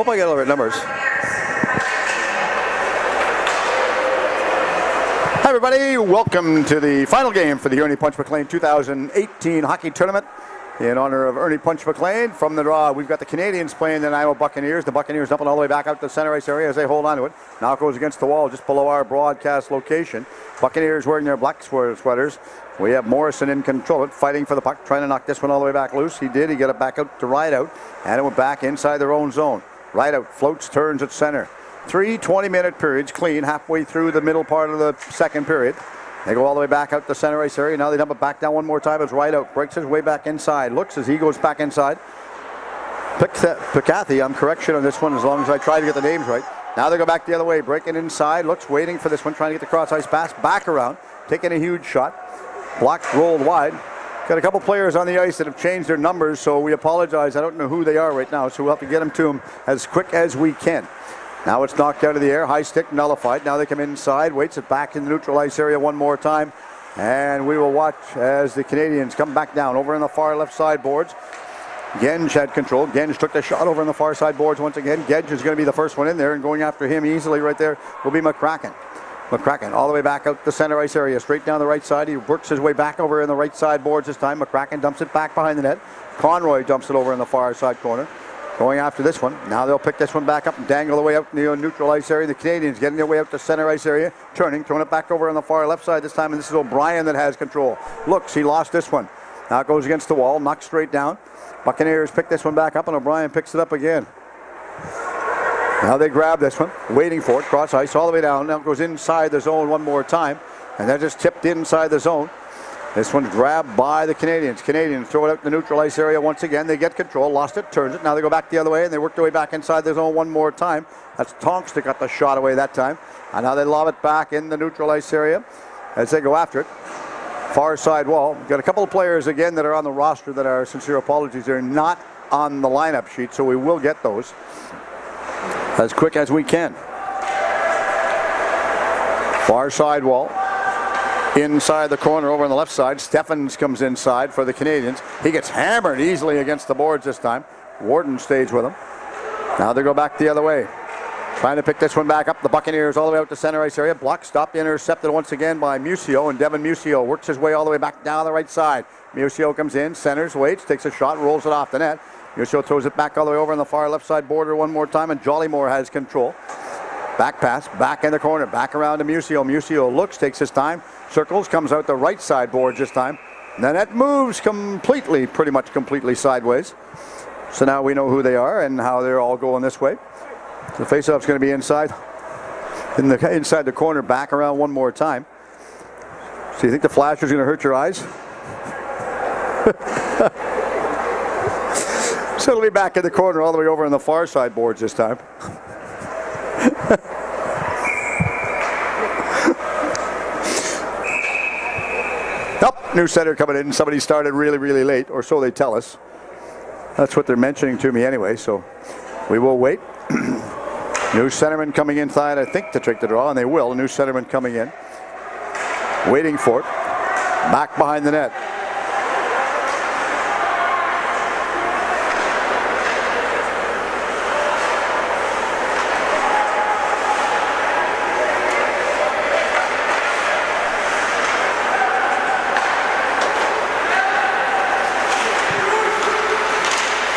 Hope I get all the right numbers. Hi everybody, welcome to the final game for the Ernie Punch McLean 2018 hockey tournament. In honor of Ernie Punch McLean, from the draw, we've got the Canadians playing the Nanaimo Buccaneers. The Buccaneers dumping all the way back out to the center ice area as they hold on to it. Now it goes against the wall just below our broadcast location. Buccaneers wearing their black sweaters. We have Morrison in control, fighting for the puck, trying to knock this one all the way back loose. He did. He got it back out to Rideout, and it went back inside their own zone. Rideout floats, turns at center. 3 20-minute periods, clean, halfway through the middle part of the second period. They go all the way back out the center ice area. Now they dump it back down one more time as Rideout breaks his way back inside. Looks as he goes back inside. Picathy, I'm correction on this one as long as I try to get the names right. Now they go back the other way, breaking inside. Looks, waiting for this one, trying to get the cross ice pass. Back around, taking a huge shot. Blocked, rolled wide. Got a couple players on the ice that have changed their numbers, so we apologize. I don't know who they are right now, so we'll have to get them to them as quick as we can. Now it's knocked out of the air, high stick nullified. Now they come inside, waits it back in the neutral ice area one more time. And we will watch as the Canadians come back down over in the far left side boards. Genge had control. Genge took the shot over in the far side boards once again. Genge is going to be the first one in there, and going after him easily right there will be McCracken. McCracken all the way back out the center ice area, straight down the right side. He works his way back over in the right side boards this time. McCracken dumps it back behind the net. Conroy dumps it over in the far side corner. Going after this one. Now they'll pick this one back up and dangle the way out in the neutral ice area. The Canadians getting their way out to center ice area. Turning, throwing it back over on the far left side this time. And this is O'Brien that has control. Looks, he lost this one. Now it goes against the wall, knocked straight down. Buccaneers pick this one back up and O'Brien picks it up again. Now they grab this one, waiting for it, cross ice all the way down. Now it goes inside the zone one more time. And they're just tipped inside the zone. This one's grabbed by the Canadians. Canadians throw it out in the neutral ice area once again. They get control, lost it, turns it. Now they go back the other way, and they work their way back inside the zone one more time. That's Tonks that got the shot away that time. And now they lob it back in the neutral ice area as they go after it. Far side wall. Got a couple of players again that are on the roster that are, sincere apologies, they're not on the lineup sheet, so we will get those as quick as we can. Far side wall. Inside the corner over on the left side. Steffens comes inside for the Canadians. He gets hammered easily against the boards this time. Warden stays with him. Now they go back the other way. Trying to pick this one back up. The Buccaneers all the way out to center ice area. Block stopped, intercepted once again by Musio. And Devin Musio works his way all the way back down the right side. Musio comes in, centers, waits, takes a shot, rolls it off the net. Musio throws it back all the way over on the far left side border one more time. And Jollymore has control. Back pass, back in the corner, back around to Musio. Musio looks, takes his time, circles, comes out the right side boards this time. And then it moves completely, pretty much completely sideways. So now we know who they are and how they're all going this way. The faceoff's going to be inside the corner, back around one more time. So you think the flasher's going to hurt your eyes? So it'll be back in the corner all the way over on the far side boards this time. New center coming in. Somebody started really, really late, or so they tell us. That's what they're mentioning to me anyway, so we will wait. New centerman coming inside, I think, to take the draw, and they will. New centerman coming in. Waiting for it. Back behind the net.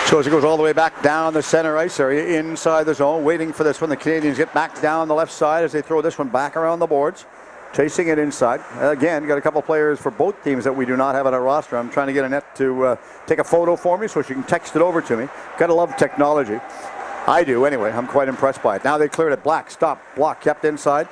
So as it goes all the way back down the center ice area, inside the zone, waiting for this one. The Canadians get back down the left side as they throw this one back around the boards, chasing it inside. Again, got a couple players for both teams that we do not have on our roster. I'm trying to get Annette to take a photo for me so she can text it over to me. Gotta love technology. I do anyway. I'm quite impressed by it. Now they cleared it. Black, stop, block, kept inside.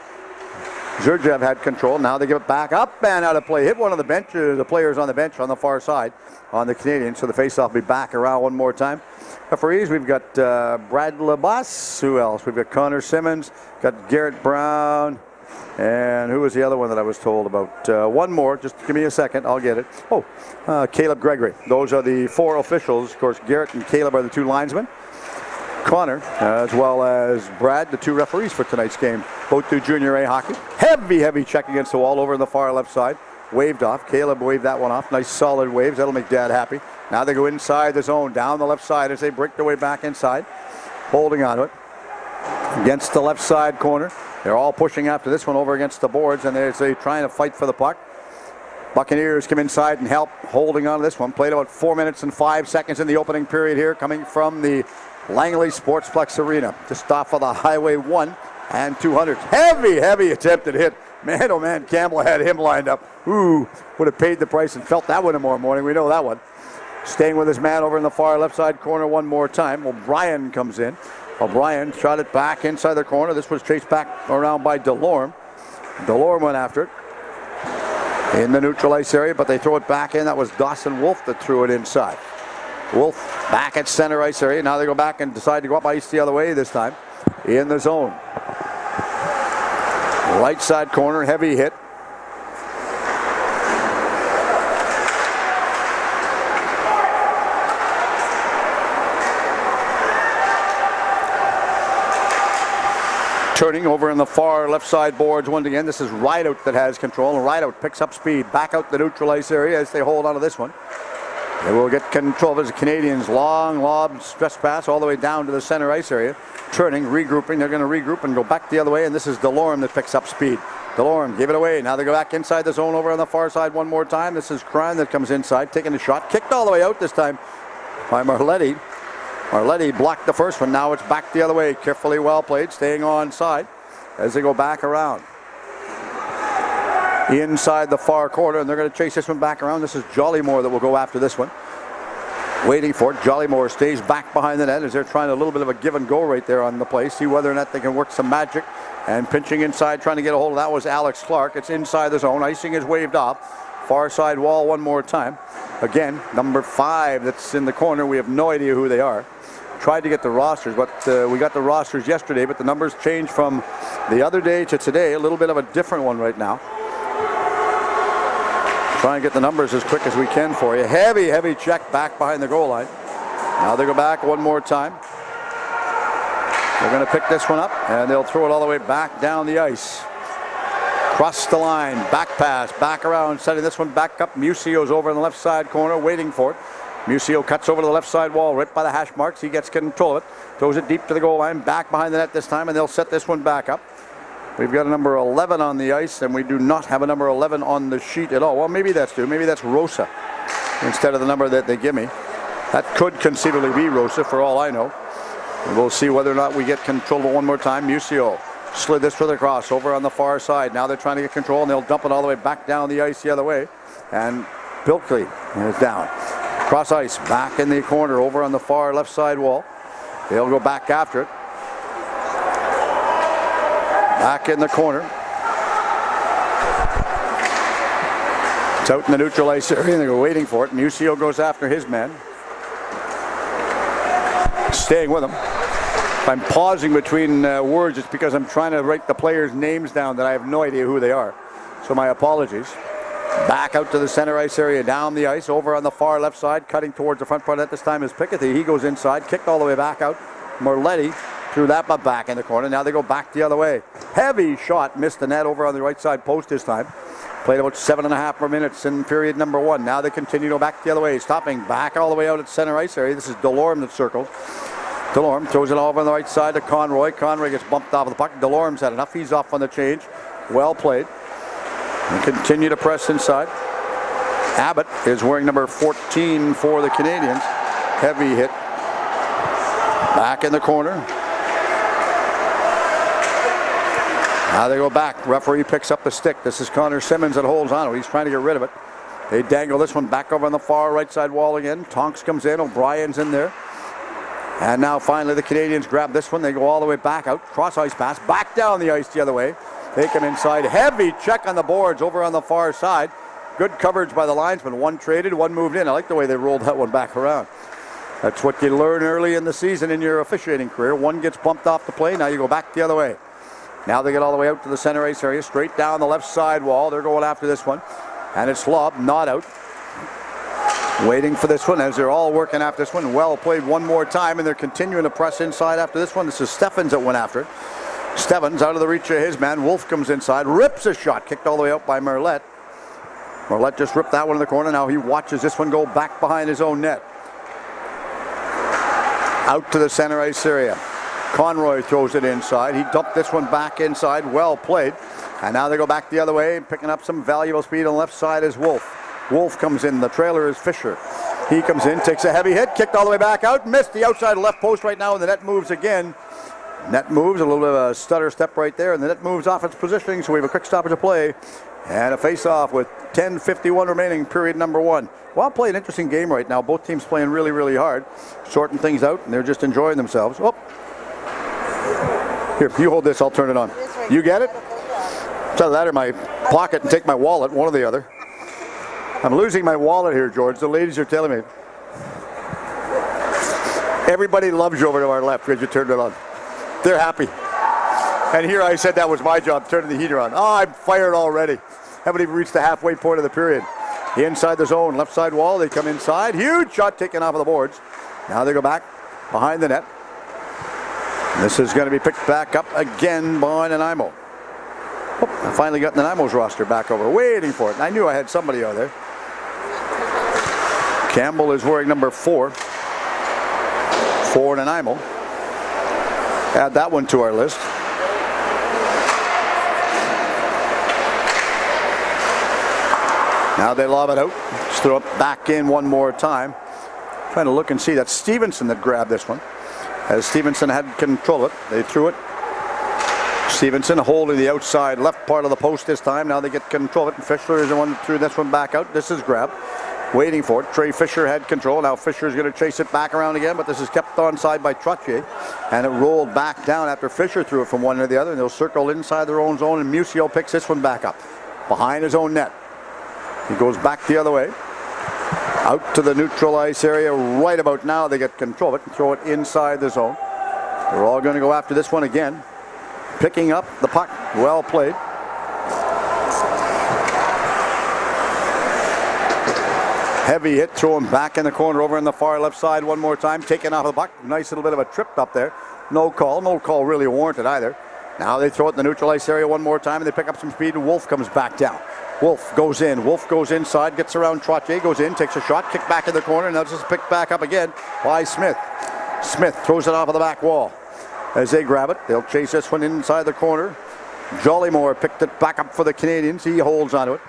Zurjev had control. Now they give it back up and out of play. Hit one of the players on the bench on the far side on the Canadians. So the faceoff will be back around one more time. Referees, we've got Brad Labas. Who else? We've got Connor Simmons. Got Garrett Brown. And who was the other one that I was told about? One more. Just give me a second. I'll get it. Oh, Caleb Gregory. Those are the 4 officials. Of course, Garrett and Caleb are the 2 linesmen. Connor, as well as Brad, the 2 referees for tonight's game. Both do junior A hockey. Heavy check against the wall over on the far left side. Waved off. Caleb waved that one off. Nice solid waves. That'll make Dad happy. Now they go inside the zone, down the left side as they break their way back inside. holding on to it. Against the left side corner. They're all pushing after this one over against the boards, and they're trying to fight for the puck. Buccaneers come inside and help holding on to this one. Played about 4 minutes and 5 seconds in the opening period here, coming from the Langley Sportsplex Arena. Just off of the Highway 1 and 200. Heavy attempted hit. Man, oh man, Campbell had him lined up. Ooh, would have paid the price and felt that one tomorrow morning. We know that one. Staying with his man over in the far left side corner one more time. O'Brien comes in. O'Brien shot it back inside the corner. This was chased back around by Delorme. Delorme went after it in the neutral ice area, but they throw it back in. That was Dawson Wolf that threw it inside. Wolf back at center ice area. Now they go back and decide to go up ice the other way this time in the zone. Right side corner, heavy hit. Turning over in the far left side boards once again. This is Rideout that has control. And Rideout picks up speed. Back out the neutral ice area as they hold on to this one. They will get control of the Canadians. Long lob stress pass all the way down to the center ice area. Turning, regrouping. They're going to regroup and go back the other way. And this is Delorme that picks up speed. Delorme gave it away. Now they go back inside the zone over on the far side one more time. This is Crime that comes inside, taking the shot. Kicked all the way out this time by Marletti. Marletti blocked the first one. Now it's back the other way. Carefully well played, staying on side as they go back around. Inside the far corner, and they're going to chase this one back around. This is Jollymore that will go after this one. Waiting for it. Jollymore stays back behind the net as they're trying a little bit of a give and go right there on the play. See whether or not they can work some magic. And pinching inside, trying to get a hold of that was Alex Clark. It's inside the zone. Icing is waved off. Far side wall one more time. Again, number 5 that's in the corner. We have no idea who they are. Tried to get the rosters, but we got the rosters yesterday, but the numbers changed from the other day to today. A little bit of a different one right now. Try and get the numbers as quick as we can for you. Heavy check back behind the goal line. Now they go back one more time. They're going to pick this one up, and they'll throw it all the way back down the ice. Cross the line, back pass, back around, setting this one back up. Musio's over in the left side corner, waiting for it. Musio cuts over to the left side wall, right by the hash marks. He gets control of it, throws it deep to the goal line, back behind the net this time, and they'll set this one back up. We've got a number 11 on the ice, and we do not have a number 11 on the sheet at all. Well, maybe that's due. Maybe that's Rosa instead of the number that they give me. That could conceivably be Rosa, for all I know. And we'll see whether or not we get control of it one more time. Musio slid this for the cross over on the far side. Now they're trying to get control, and they'll dump it all the way back down the ice the other way. And Bilkley is down. Cross ice, back in the corner over on the far left side wall. They'll go back after it. Back in the corner. It's out in the neutral ice area, and they're waiting for it. Musio goes after his man. Staying with him. If I'm pausing between words, it's because I'm trying to write the players' names down that I have no idea who they are. So my apologies. Back out to the center ice area, down the ice, over on the far left side, cutting towards the front part at this time is Picketty. He goes inside, kicked all the way back out. Marletti threw that but back in the corner. Now they go back the other way. Heavy shot, missed the net over on the right side post this time. Played about 7.5 more minutes in period number 1. Now they continue to go back the other way, stopping back all the way out at center ice area. This is Delorme that circles. Delorme throws it over on the right side to Conroy. Conroy gets bumped off of the puck. Delorme's had enough. He's off on the change. Well played. And continue to press inside. Abbott is wearing number 14 for the Canadians. Heavy hit. Back in the corner. Now they go back. Referee picks up the stick. This is Connor Simmons that holds on. He's trying to get rid of it. They dangle this one back over on the far right side wall again. Tonks comes in. O'Brien's in there. And now finally the Canadians grab this one. They go all the way back out. Cross ice pass. Back down the ice the other way. They come inside. Heavy check on the boards over on the far side. Good coverage by the linesman. One traded, one moved in. I like the way they rolled that one back around. That's what you learn early in the season in your officiating career. One gets bumped off the play. Now you go back the other way. Now they get all the way out to the center ice area. Straight down the left side wall. They're going after this one. And it's lobbed, not out. Waiting for this one as they're all working after this one. Well played one more time, and they're continuing to press inside after this one. This is Steffens that went after it. Steffens out of the reach of his man. Wolf comes inside, rips a shot, kicked all the way out by Marlette. Marlette just ripped that one in the corner. Now he watches this one go back behind his own net. Out to the center ice area. Conroy throws it inside. He dumped this one back inside. Well played. And now they go back the other way, picking up some valuable speed on the left side is Wolf. Wolf comes in. The trailer is Fisher. He comes in, takes a heavy hit, kicked all the way back out, missed the outside left post right now, and the net moves again. Net moves, a little bit of a stutter step right there, and the net moves off its positioning, so we have a quick stoppage of play. And a face-off with 10:51 remaining, period number 1. Well played, interesting game right now. Both teams playing really, really hard. Sorting things out, and they're just enjoying themselves. Oh. Here, you hold this, I'll turn it on. You get it? It's either that or my pocket and take my wallet, one or the other. I'm losing my wallet here, George. The ladies are telling me. Everybody loves you over to our left because you turned it on. They're happy. And here I said that was my job, turning the heater on. Oh, I'm fired already. Haven't even reached the halfway point of the period. Inside the zone, left side wall, they come inside. Huge shot taken off of the boards. Now they go back behind the net. This is going to be picked back up again by Nanaimo. Oh, I finally got Nanaimo's roster back over, waiting for it. And I knew I had somebody out there. Campbell is wearing number 4 for Nanaimo. Add that one to our list. Now they lob it out. Just throw it back in one more time. Trying to look and see. That's Stevenson that grabbed this one. As Stevenson had control of it, they threw it. Stevenson holding the outside left part of the post this time. Now they get control of it. And Fisher is the one that threw this one back out. This is grabbed. Waiting for it. Trey Fisher had control. Now Fisher is going to chase it back around again, but this is kept onside by Trottier. And it rolled back down after Fisher threw it from one to the other. And they'll circle inside their own zone, and Musial picks this one back up. Behind his own net. He goes back the other way. Out to the neutral ice area right about now. They get control of it and throw it inside the zone. They're all going to go after this one again. Picking up the puck. Well played. Heavy hit, throw him back in the corner over in the far left side one more time. Taken off the puck. Nice little bit of a trip up there. No call. No call really warranted either. Now they throw it in the neutral ice area one more time and they pick up some speed and Wolf comes back down. Wolf goes in. Wolf goes inside, gets around Trottier, goes in, takes a shot, kick back in the corner. Now this is picked back up again by Smith. Smith throws it off of the back wall. As they grab it, they'll chase this one inside the corner. Jollymore picked it back up for the Canadians. He holds onto it.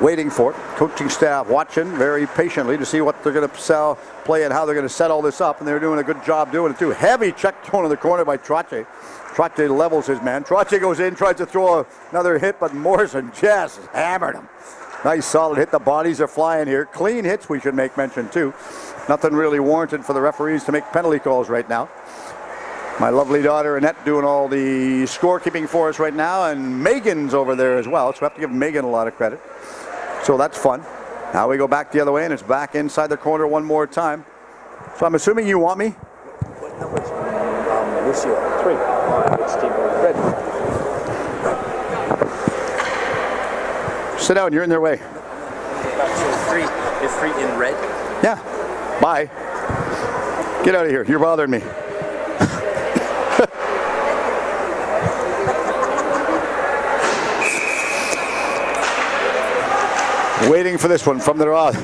Waiting for it. Coaching staff watching very patiently to see what they're going to play and how they're going to set all this up. And they're doing a good job doing it too. Heavy check thrown in the corner by Trottier. Trottier levels his man. Trottier goes in, tries to throw another hit, but Morrison just hammered him. Nice solid hit. The bodies are flying here. Clean hits, we should make mention too. Nothing really warranted for the referees to make penalty calls right now. My lovely daughter Annette doing all the scorekeeping for us right now, and Megan's over there as well, so we have to give Megan a lot of credit. So that's fun. Now we go back the other way, and it's back inside the corner one more time. So I'm assuming you want me? What numbers? Lucio. 3. Which team are red? Sit down, you're in their way. Is 3 in red? Yeah. Bye. Get out of here. You're bothering me. Waiting for this one from the rod.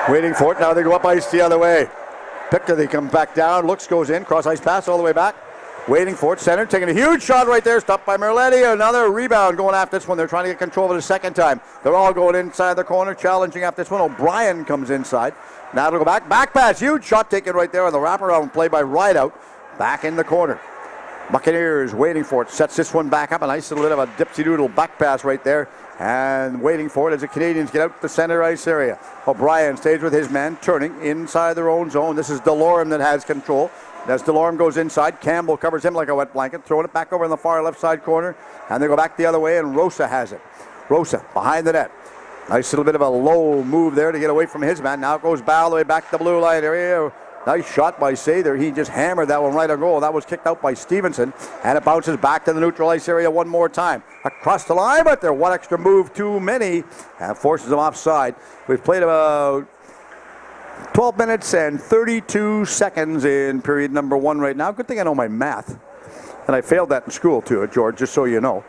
Waiting for it. Now they go up ice the other way. Picker, they come back down. Looks, goes in. Cross ice pass all the way back. Waiting for it. Center taking a huge shot right there. Stopped by Merletti. Another rebound going after this one. They're trying to get control of it a second time. They're all going inside the corner, challenging after this one. O'Brien comes inside. Now to go back. Back pass. Huge shot taken right there on the wraparound play by Rideout. Back in the corner. Buccaneers waiting for it. Sets this one back up. A nice little bit of a dipsy-doodle back pass right there. And waiting for it as the Canadians get out the center ice area. O'Brien stays with his man, turning inside their own zone. This is Delorme that has control. As Delorme goes inside, Campbell covers him like a wet blanket, throwing it back over in the far left side corner. And they go back the other way, and Rosa has it. Rosa behind the net. Nice little bit of a low move there to get away from his man. Now it goes all the way back to the blue line area. Nice shot by Sather. He just hammered that one right on goal. That was kicked out by Stevenson. And it bounces back to the neutral ice area one more time. Across the line, but they're one extra move too many. And forces them offside. We've played about 12 minutes and 32 seconds in period number 1 right now. Good thing I know my math. And I failed that in school too, George, just so you know.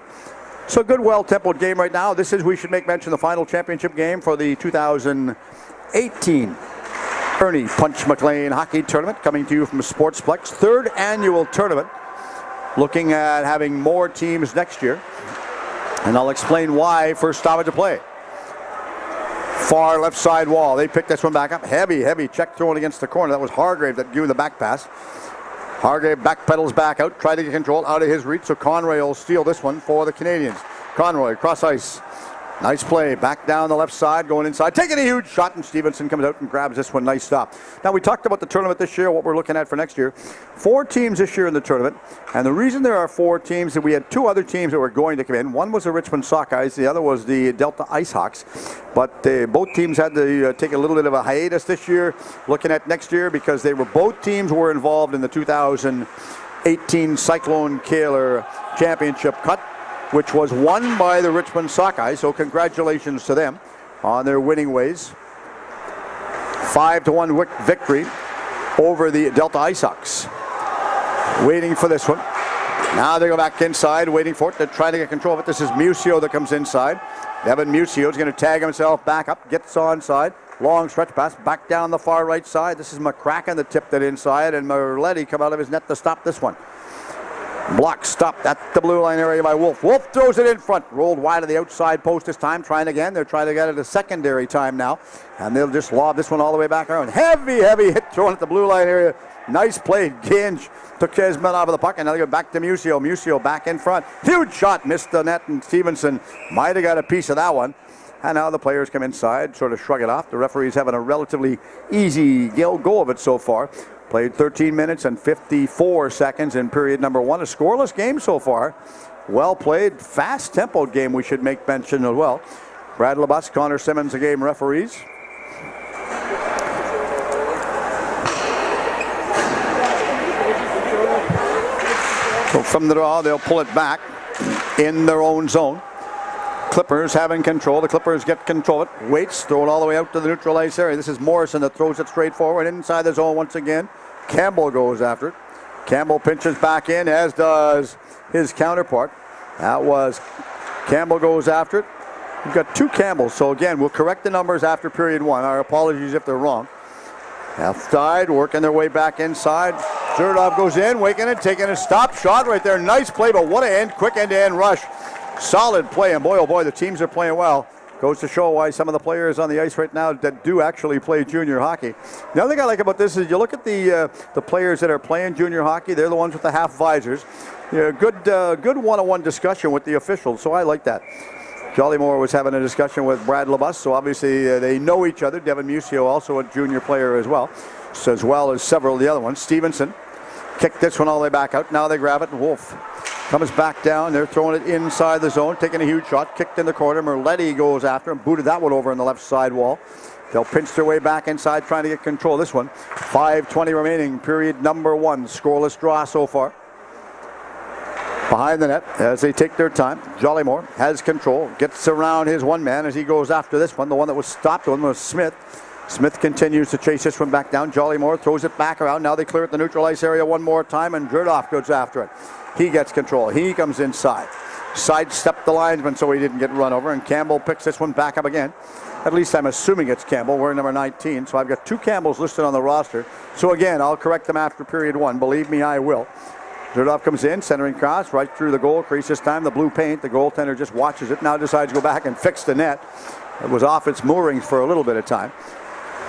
So good, well-tempoed game right now. This is, we should make mention, the final championship game for the 2018 Ernie Punch McLean Hockey Tournament coming to you from Sportsplex. Third annual tournament. Looking at having more teams next year. And I'll explain why first stoppage of play. Far left side wall. They picked this one back up. Heavy check thrown against the corner. That was Hargrave that gave the back pass. Hargrave backpedals back out. Tried to get control out of his reach. So Conroy will steal this one for the Canadians. Conroy cross ice. Nice play. Back down the left side. Going inside. Taking a huge shot. And Stevenson comes out and grabs this one. Nice stop. Now we talked about the tournament this year. What we're looking at for next year. 4 teams this year in the tournament. And the reason there are 4 teams that we had 2 other teams that were going to come in. One was the Richmond Sockeyes. The other was the Delta Icehawks. But both teams had to take a little bit of a hiatus this year. Looking at next year because both teams were involved in the 2018 Cyclone Kaler Championship Cut, which was won by the Richmond Sockeyes. So congratulations to them on their winning ways. 5-1 victory over the Delta Icehawks. Waiting for this one. Now they go back inside, waiting for it. They're trying to get control of it. This is Musio that comes inside. Devin Musio is going to tag himself back up, gets onside. Long stretch pass back down the far right side. This is McCracken that tipped it inside, and Merletti come out of his net to stop this one. Block stopped at the blue line area by Wolf. Wolf throws it in front. Rolled wide of the outside post this time. Trying again. They're trying to get it a secondary time now. And they'll just lob this one all the way back around. Heavy hit thrown at the blue line area. Nice play. Ginge took his men off of the puck. And now they go back to Musio. Musio back in front. Huge shot. Missed the net. And Stevenson might have got a piece of that one. And now the players come inside. Sort of shrug it off. The referee's having a relatively easy go of it so far. Played 13 minutes and 54 seconds in period number 1. A scoreless game so far. Well played, fast-tempoed game we should make mention as well. Brad LeBus, Connor Simmons, the game referees. So from the draw, they'll pull it back in their own zone. Clippers having control. The Clippers get control of it. Waits, throw it all the way out to the neutral ice area. This is Morrison that throws it straight forward inside the zone once again. Campbell goes after it. Campbell pinches back in, as does his counterpart. That was Campbell goes after it. We've got 2 Campbells, so again, we'll correct the numbers after period 1. Our apologies if they're wrong. Left side, working their way back inside. Zerdov goes in, waking it, taking a stop shot right there. Nice play, but what a quick end-to-end rush. Solid play, and boy, oh boy, the teams are playing well. Goes to show why some of the players on the ice right now that do actually play junior hockey. The other thing I like about this is you look at the players that are playing junior hockey. They're the ones with the half visors. Good one-on-one discussion with the officials, so I like that. Jollymore was having a discussion with Brad LeBus, so obviously they know each other. Devin Musio, also a junior player as well as several of the other ones. Stevenson kicked this one all the way back out. Now they grab it, and Wolf comes back down. They're throwing it inside the zone, taking a huge shot, kicked in the corner. Merletti goes after him, booted that one over on the left side wall. They'll pinch their way back inside, trying to get control of this one. 5:20 remaining, period number 1. Scoreless draw so far. Behind the net as they take their time. Jollymore has control, gets around his one man as he goes after this one. The one that was stopped, the one was Smith. Smith continues to chase this one back down. Jollymore throws it back around. Now they clear it the neutral ice area one more time, and Jordoff goes after it. He gets control. He comes inside. Sidestepped the linesman so he didn't get run over, and Campbell picks this one back up again. At least I'm assuming it's Campbell. We're number 19, so I've got 2 Campbells listed on the roster. So again, I'll correct them after period 1. Believe me, I will. Jordoff comes in, centering cross, right through the goal crease. This time the blue paint. The goaltender just watches it. Now decides to go back and fix the net. It was off its moorings for a little bit of time.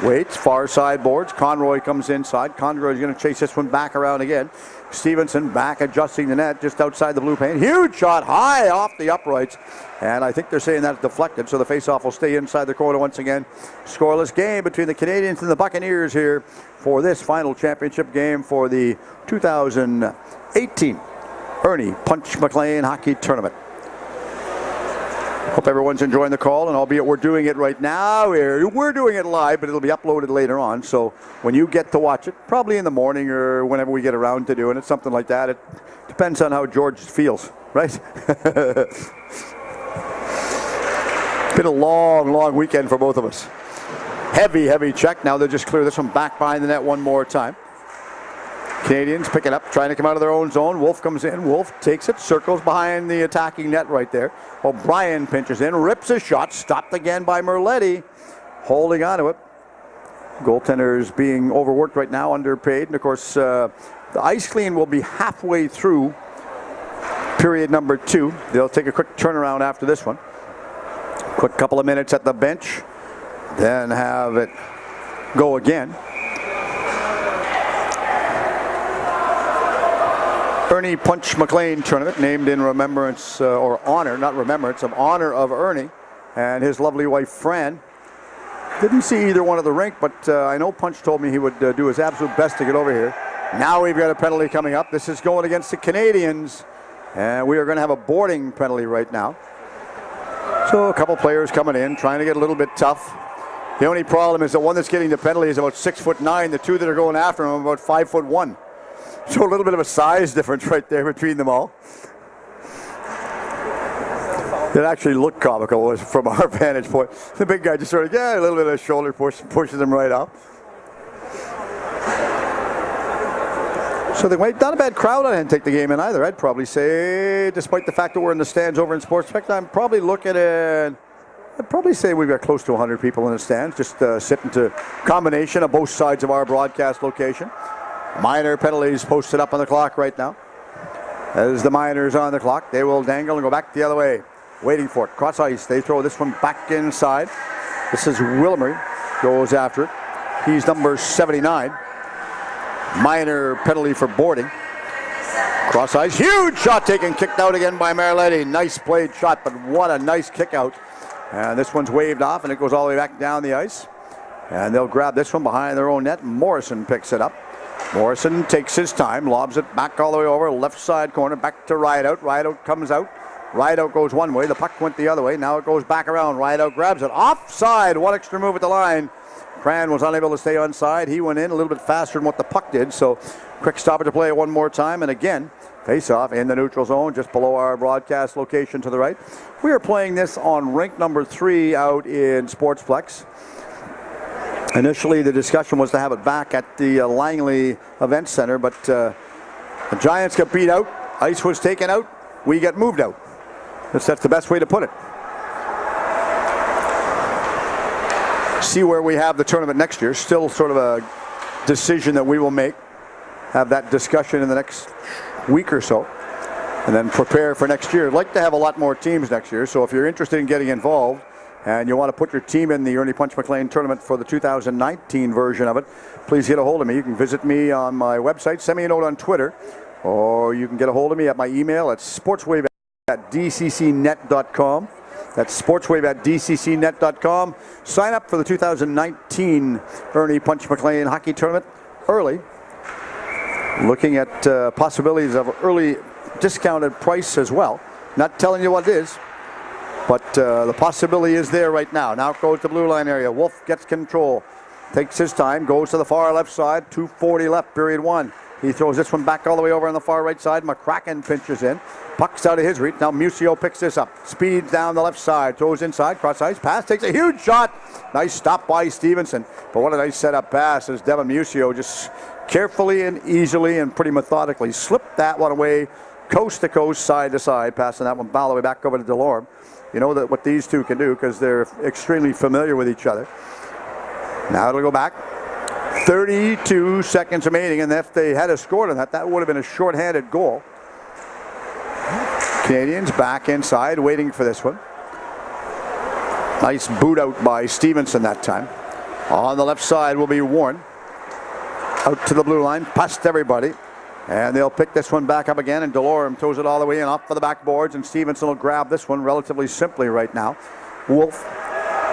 Waits, far side boards. Conroy comes inside. Conroy is going to chase this one back around again. Stevenson back adjusting the net just outside the blue paint. Huge shot high off the uprights. And I think they're saying that's deflected, so the faceoff will stay inside the corner once again. Scoreless game between the Canadians and the Buccaneers here for this final championship game for the 2018 Ernie Punch McLean Hockey Tournament. Hope everyone's enjoying the call, and albeit we're doing it right now, we're doing it live, but it'll be uploaded later on. So when you get to watch it, probably in the morning or whenever we get around to doing it, something like that. It depends on how George feels, right? Been a long weekend for both of us. Heavy check. Now they'll just clear this one back behind the net one more time. Canadians pick it up, trying to come out of their own zone. Wolf comes in. Wolf takes it, circles behind the attacking net right there. O'Brien pinches in, rips a shot, stopped again by Merletti. Holding on to it Goaltenders being overworked right now, underpaid. And of course, the ice clean will be halfway through period number 2. They'll take a quick turnaround after this one. Quick couple of minutes at the bench, then have it go again. Ernie Punch McLean tournament, named in remembrance or honor, not remembrance, of honor of Ernie and his lovely wife Fran. Didn't see either one of the rink, but I know Punch told me he would do his absolute best to get over here. Now we've got a penalty coming up. This is going against the Canadians, and we are going to have a boarding penalty right now. So a couple players coming in, trying to get a little bit tough. The only problem is the one that's getting the penalty is about 6'9". The two that are going after him are about 5'1". So a little bit of a size difference right there between them all. It actually looked comical from our vantage point. The big guy just sort of, a little bit of a shoulder push, pushes him right up. So they might not a bad crowd on hand take the game in either. I'd probably say, despite the fact that we're in the stands over in Sportswave, I'm probably looking at, I'd probably say we've got close to 100 people in the stands, just sitting to combination of both sides of our broadcast location. Minor penalties posted up on the clock right now. As the Miners on the clock, they will dangle and go back the other way. Waiting for it. Cross ice. They throw this one back inside. This is Wilmer. Goes after it. He's number 79. Minor penalty for boarding. Cross ice. Huge shot taken. Kicked out again by Mariletti. Nice played shot, but what a nice kick out. And this one's waved off, and it goes all the way back down the ice. And they'll grab this one behind their own net. Morrison picks it up. Morrison takes his time. Lobs it back all the way over. Left side corner. Back to Rideout. Rideout comes out. Rideout goes one way. The puck went the other way. Now it goes back around. Rideout grabs it. Offside. One extra move at the line. Cran was unable to stay onside. He went in a little bit faster than what the puck did. So quick stoppage to play one more time. And again, face-off in the neutral zone just below our broadcast location to the right. We are playing this on rink number 3 out in Sportsplex. Initially, the discussion was to have it back at the Langley Event Center, but the Giants got beat out. Ice was taken out. We got moved out. That's the best way to put it. See where we have the tournament next year. Still sort of a decision that we will make. Have that discussion in the next week or so. And then prepare for next year. I'd like to have a lot more teams next year. So if you're interested in getting involved and you want to put your team in the Ernie Punch McLean tournament for the 2019 version of it, please get a hold of me. You can visit me on my website. Send me a note on Twitter. Or you can get a hold of me at my email at sportswave@dccnet.com. That's sportswave@dccnet.com. Sign up for the 2019 Ernie Punch McLean hockey tournament early. Looking at possibilities of early discounted price as well. Not telling you what it is, but the possibility is there right now. Now it goes to the blue line area. Wolf gets control. Takes his time. Goes to the far left side. 2:40 left, period 1. He throws this one back all the way over on the far right side. McCracken pinches in. Puck's out of his reach. Now Musio picks this up. Speeds down the left side. Throws inside. Cross ice. Pass. Takes a huge shot. Nice stop by Stevenson. But what a nice setup pass as Devin Musio just carefully and easily and pretty methodically slipped that one away coast to coast, side to side, passing that one all the way back over to Delorme. You know that what these two can do because they're extremely familiar with each other. Now it'll go back. 32 seconds remaining, and if they had scored on that, that would have been a shorthanded goal. Canadians back inside, waiting for this one. Nice boot out by Stevenson that time. On the left side will be Warren. Out to the blue line, past everybody. And they'll pick this one back up again, and Delorme throws it all the way in off for the backboards, and Stevenson will grab this one relatively simply right now. Wolf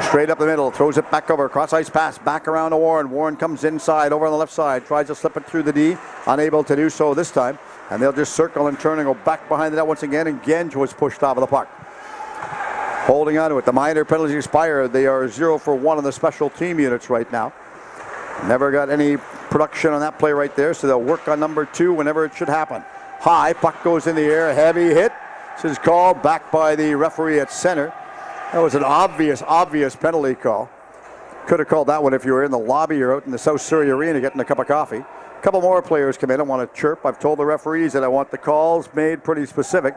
straight up the middle, throws it back over, cross ice pass, back around to Warren. Warren comes inside, over on the left side, tries to slip it through the D, unable to do so this time. And they'll just circle and turn and go back behind the net once again, and Genge was pushed off of the puck. Holding on to it, the minor penalties expire. They are 0 for 1 on the special team units right now. Never got any production on that play right there, so they'll work on number 2 whenever it should happen. High, puck goes in the air, heavy hit. This is called back by the referee at center. That was an obvious penalty call. Could have called that one if you were in the lobby or out in the South Surrey Arena getting a cup of coffee. A couple more players come in. I want to chirp. I've told the referees that I want the calls made pretty specific.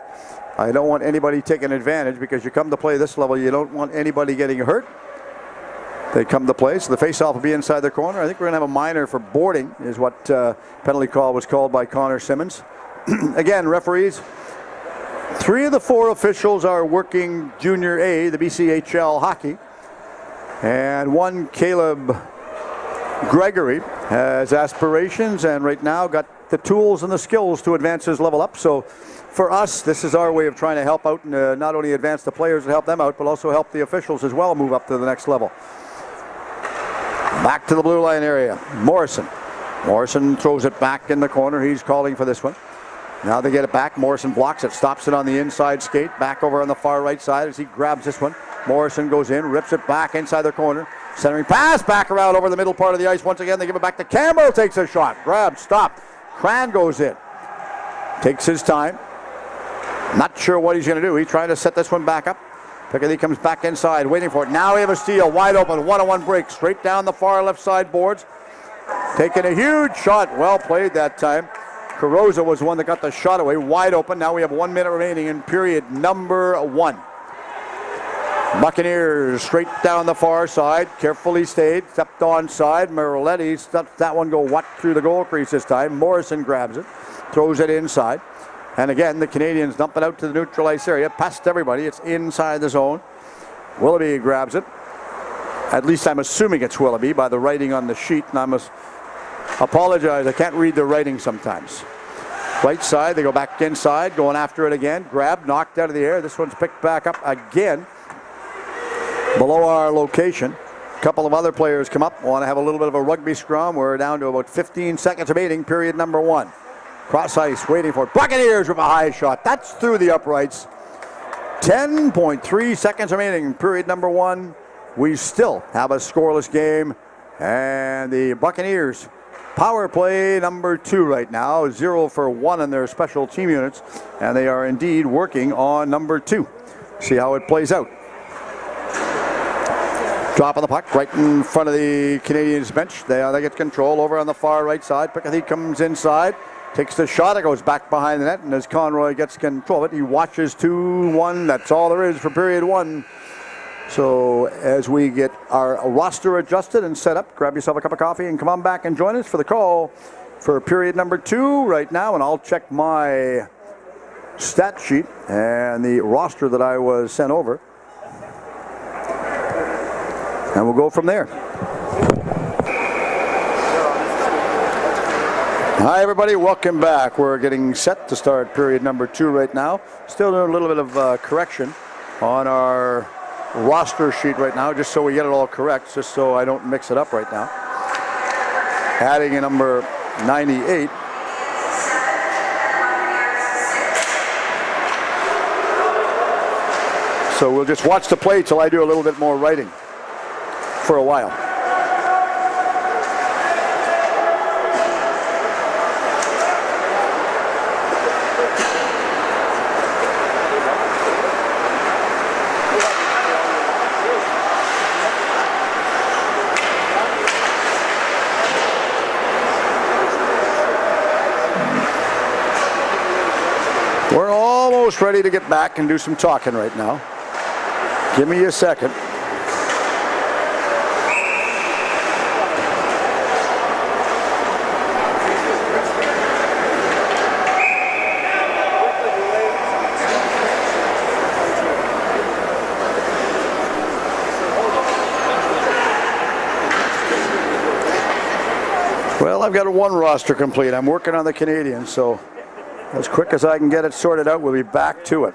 I don't want anybody taking advantage because you come to play this level, you don't want anybody getting hurt. they come to play. So the face-off will be inside the corner. I think we're going to have a minor for boarding is what penalty call was called by Connor Simmons. Again, referees, 3 of the 4 officials are working Junior A, the BCHL hockey. And 1, Caleb Gregory, has aspirations and right now got the tools and the skills to advance his level up. So for us, this is our way of trying to help out and not only advance the players and help them out, but also help the officials as well move up to the next level. Back to the blue line area. Morrison. Morrison throws it back in the corner. He's calling for this one. Now they get it back. Morrison blocks it, stops it on the inside skate. Back over on the far right side as he grabs this one. Morrison goes in, rips it back inside the corner. Centering pass back around over the middle part of the ice. Once again, they give it back to Campbell. Takes a shot. Grab, stop. Cran goes in. Takes his time. Not sure what he's going to do. He's trying to set this one back up. Pickett comes back inside, waiting for it. Now we have a steal, wide open, one-on-one break, straight down the far left side boards. Taking a huge shot, well played that time. Carosa was the one that got the shot away, wide open. Now we have 1 minute remaining in period number 1. Buccaneers straight down the far side, carefully stayed, stepped onside. Maroletti steps that one, go what through the goal crease this time. Morrison grabs it, throws it inside. And again, the Canadians dump it out to the neutral ice area, past everybody. It's inside the zone. Willoughby grabs it. At least I'm assuming it's Willoughby by the writing on the sheet. And I must apologize, I can't read the writing sometimes. Right side, they go back inside, going after it again. Grab, knocked out of the air. This one's picked back up again below our location. A couple of other players come up, want to have a little bit of a rugby scrum. We're down to about 15 seconds remaining, period number 1. Cross ice, waiting for it. Buccaneers with a high shot. That's through the uprights. 10.3 seconds remaining in period number 1. We still have a scoreless game. And the Buccaneers, power play number 2 right now. 0 for 1 in their special team units. And they are indeed working on number 2. See how it plays out. Drop of the puck right in front of the Canadians bench. They get control over on the far right side. Pickett comes inside. Takes the shot, it goes back behind the net, and as Conroy gets control of it, he watches 2-1. That's all there is for period 1. So as we get our roster adjusted and set up, grab yourself a cup of coffee and come on back and join us for the call for period number 2 right now. And I'll check my stat sheet and the roster that I was sent over. And we'll go from there. Hi everybody, welcome back. We're getting set to start period number 2 right now. Still doing a little bit of correction on our roster sheet right now, just so we get it all correct, just so I don't mix it up right now. Adding a number 98. So we'll just watch the play till I do a little bit more writing for a while. We're almost ready to get back and do some talking right now. Give me a second. Well, I've got one roster complete. I'm working on the Canadians, so as quick as I can get it sorted out, we'll be back to it.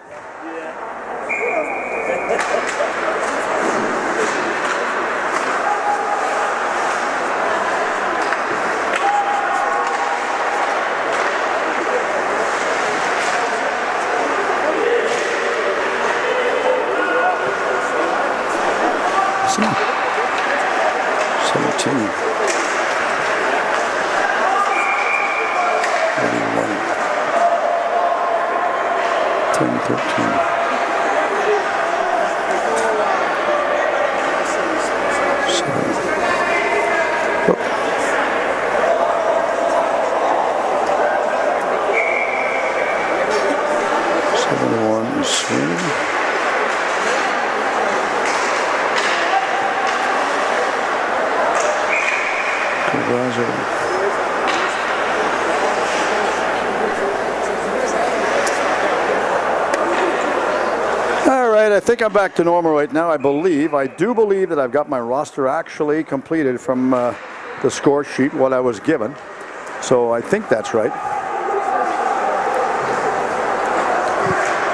All right, I think I'm back to normal right now. I do believe that I've got my roster actually completed from the score sheet, what I was given. So I think that's right.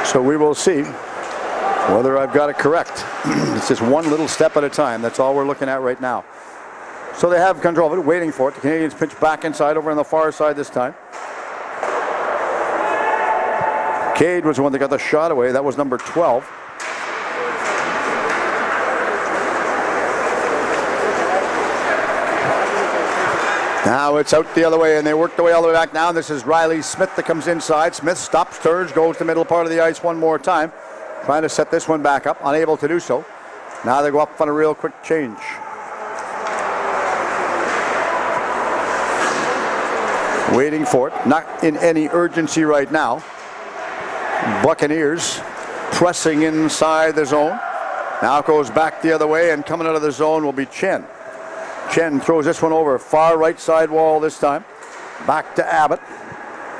So we will see whether I've got it correct. It's just one little step at a time. That's all we're looking at right now. So they have control of it, waiting for it. The Canadians pitch back inside, over on the far side this time. Cade was the one that got the shot away. That was number 12. Now it's out the other way, and they work their way all the way back now. This is Riley Smith that comes inside. Smith stops, turns, goes to the middle part of the ice one more time. Trying to set this one back up, unable to do so. Now they go up on a real quick change. Waiting for it, not in any urgency right now. Buccaneers pressing inside the zone. Now it goes back the other way, and coming out of the zone will be Chen. Chen throws this one over, far right side wall this time. Back to Abbott.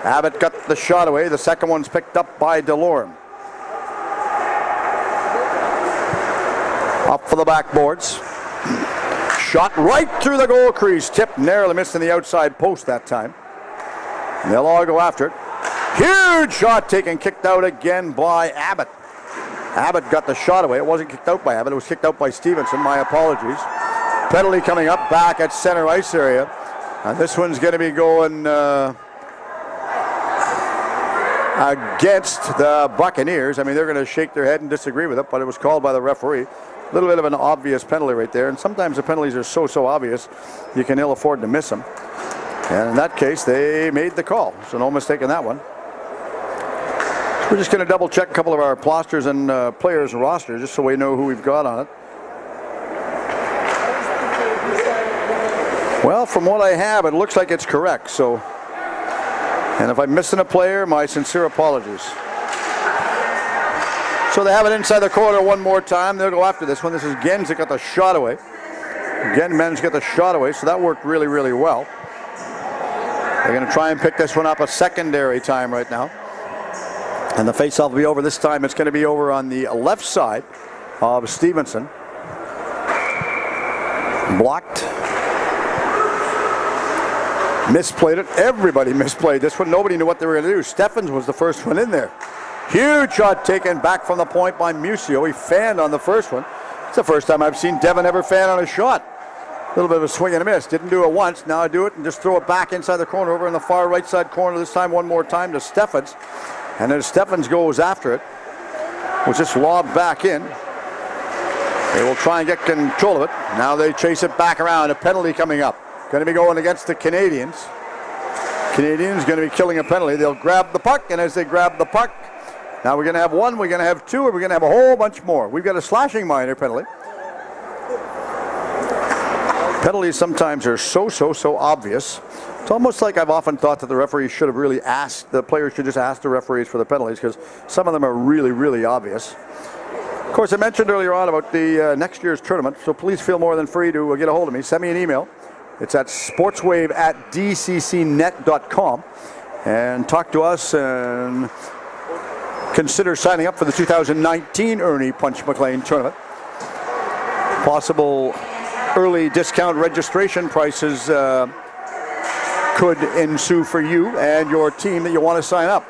Abbott got the shot away. The second one's picked up by DeLorme. Up for the backboards. Shot right through the goal crease. Tip narrowly missed in the outside post that time. And they'll all go after it. Huge shot taken, kicked out again by Abbott. Abbott got the shot away. It wasn't kicked out by Abbott. It was kicked out by Stevenson. My apologies. Penalty coming up back at center ice area. And this one's going to be going against the Buccaneers. I mean, they're going to shake their head and disagree with it, but it was called by the referee. A little bit of an obvious penalty right there. And sometimes the penalties are so obvious, you can ill afford to miss them. And in that case, they made the call. So no mistake in that one. We're just going to double check a couple of our plasters and players' rosters just so we know who we've got on it. Well, from what I have, it looks like it's correct. So, and if I'm missing a player, my sincere apologies. So they have it inside the corner one more time. They'll go after this one. This is Gens that got the shot away. Again, managed to get the shot away, so that worked really well. They're going to try and pick this one up a secondary time right now. And the faceoff will be over this time. It's going to be over on the left side of Stevenson. Blocked. Misplayed it. Everybody misplayed this one. Nobody knew what they were going to do. Steffens was the first one in there. Huge shot taken back from the point by Musio. He fanned on the first one. It's the first time I've seen Devon ever fan on a shot. A little bit of a swing and a miss. Didn't do it once. Now I do it and just throw it back inside the corner over in the far right side corner. This time one more time to Steffens. And then Steffens goes after it. Was just lobbed back in. They will try and get control of it. Now they chase it back around. A penalty coming up. Going to be going against the Canadians. Canadians going to be killing a penalty. They'll grab the puck, and as they grab the puck, now we're going to have one, we're going to have two, and we're going to have a whole bunch more. We've got a slashing minor penalty. Penalties sometimes are so obvious. It's almost like I've often thought that the referees should have really asked, the players should just ask the referees for the penalties because some of them are really obvious. Of course, I mentioned earlier on about the next year's tournament, so please feel more than free to get a hold of me. Send me an email. It's at sportswave@dccnet.com and talk to us and consider signing up for the 2019 Ernie Punch McLean tournament. Possible early discount registration prices could ensue for you and your team that you want to sign up.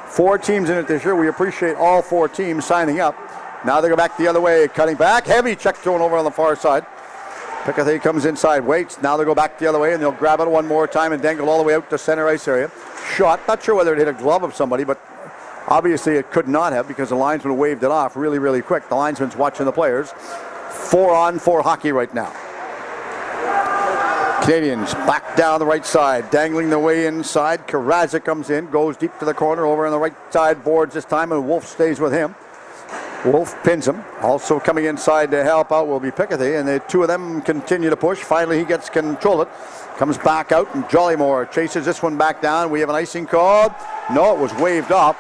4 teams in it this year. We appreciate all 4 teams signing up. Now they go back the other way, cutting back. Heavy check thrown over on the far side. Pickethay comes inside, waits. Now they go back the other way, and they'll grab it one more time and dangle all the way out to center ice area. Shot. Not sure whether it hit a glove of somebody, but obviously it could not have because the linesman waved it off really quick. The linesman's watching the players. 4-on-4 hockey right now. Canadians back down the right side, dangling their way inside. Karazic comes in, goes deep to the corner, over on the right side boards this time, and Wolf stays with him. Wolf pins him. Also coming inside to help out will be Pickethay, and the two of them continue to push. Finally, he gets control of it. Comes back out, and Jollymore chases this one back down. We have an icing call. No, it was waved off.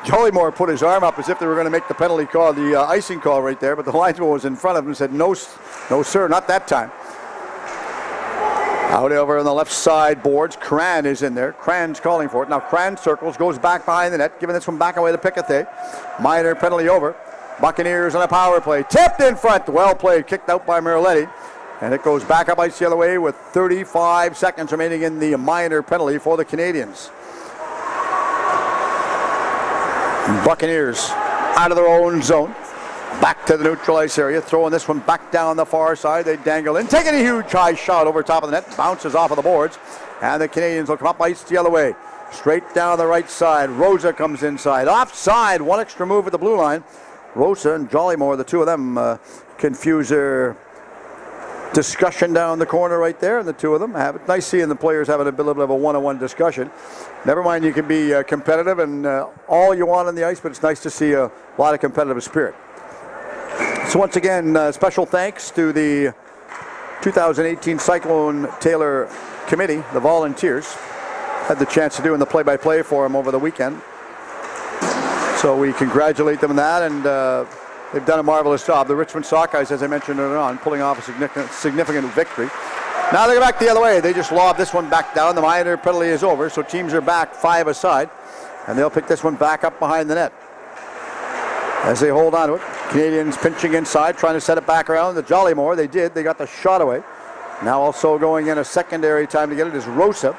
Jollymore put his arm up as if they were going to make the penalty call, the icing call right there, but the linesman was in front of him and said, no, sir, not that time. Out over on the left side boards, Cran is in there. Cran's calling for it. Now Cran circles, goes back behind the net, giving this one back away to Picathay. Minor penalty over. Buccaneers on a power play. Tipped in front. Well played. Kicked out by Merletti. And it goes back up ice the other way with 35 seconds remaining in the minor penalty for the Canadians. Buccaneers out of their own zone. Back to the neutral ice area, throwing this one back down the far side. They dangle in, taking a huge high shot over top of the net, bounces off of the boards, and the Canadians will come up ice the other way. Straight down the right side, Rosa comes inside. Offside, one extra move at the blue line. Rosa and Jollymore, the two of them confuse their discussion down the corner right there, and the two of them have it. Nice seeing the players having a little bit of a one-on-one discussion. Never mind, you can be competitive and all you want on the ice, but it's nice to see a lot of competitive spirit. So once again, special thanks to the 2018 Cyclone Taylor Committee, the volunteers. Had the chance to do in the play-by-play for them over the weekend. So we congratulate them on that, and they've done a marvelous job. The Richmond Sockeyes, as I mentioned earlier on, pulling off a significant victory. Now they go back the other way. They just lob this one back down. The minor penalty is over, so teams are back 5 aside, and they'll pick this one back up behind the net. As they hold on to it, Canadians pinching inside, trying to set it back around. The Jollymore, they did. They got the shot away. Now also going in a secondary time to get it is Rosa.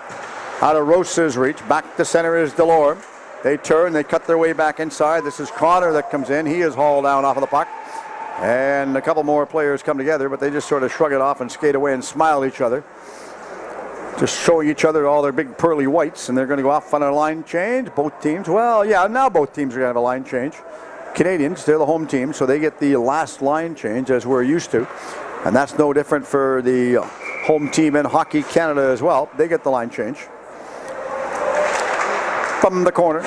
Out of Rosa's reach. Back to center is Delorme. They turn, they cut their way back inside. This is Connor that comes in. He is hauled down off of the puck. And a couple more players come together, but they just sort of shrug it off and skate away and smile at each other. Just showing each other all their big pearly whites, and they're going to go off on a line change. Both teams, well, yeah, now both teams are going to have a line change. Canadians, they're the home team, so they get the last line change as we're used to. And that's no different for the home team in Hockey Canada as well. They get the line change. From the corner,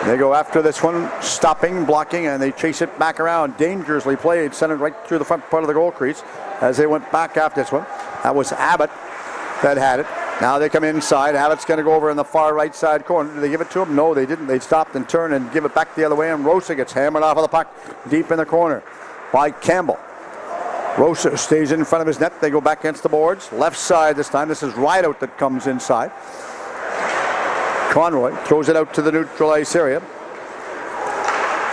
they go after this one, stopping, blocking, and they chase it back around. Dangerously played, sent it right through the front part of the goal crease as they went back after this one. That was Abbott that had it. Now they come inside. Abbott's going to go over in the far right side corner. Did they give it to him? No, they didn't. They stopped and turned and give it back the other way, and Rosa gets hammered off of the puck deep in the corner by Campbell. Rosa stays in front of his net. They go back against the boards. Left side this time. This is Rideout that comes inside. Conroy throws it out to the neutral ice area,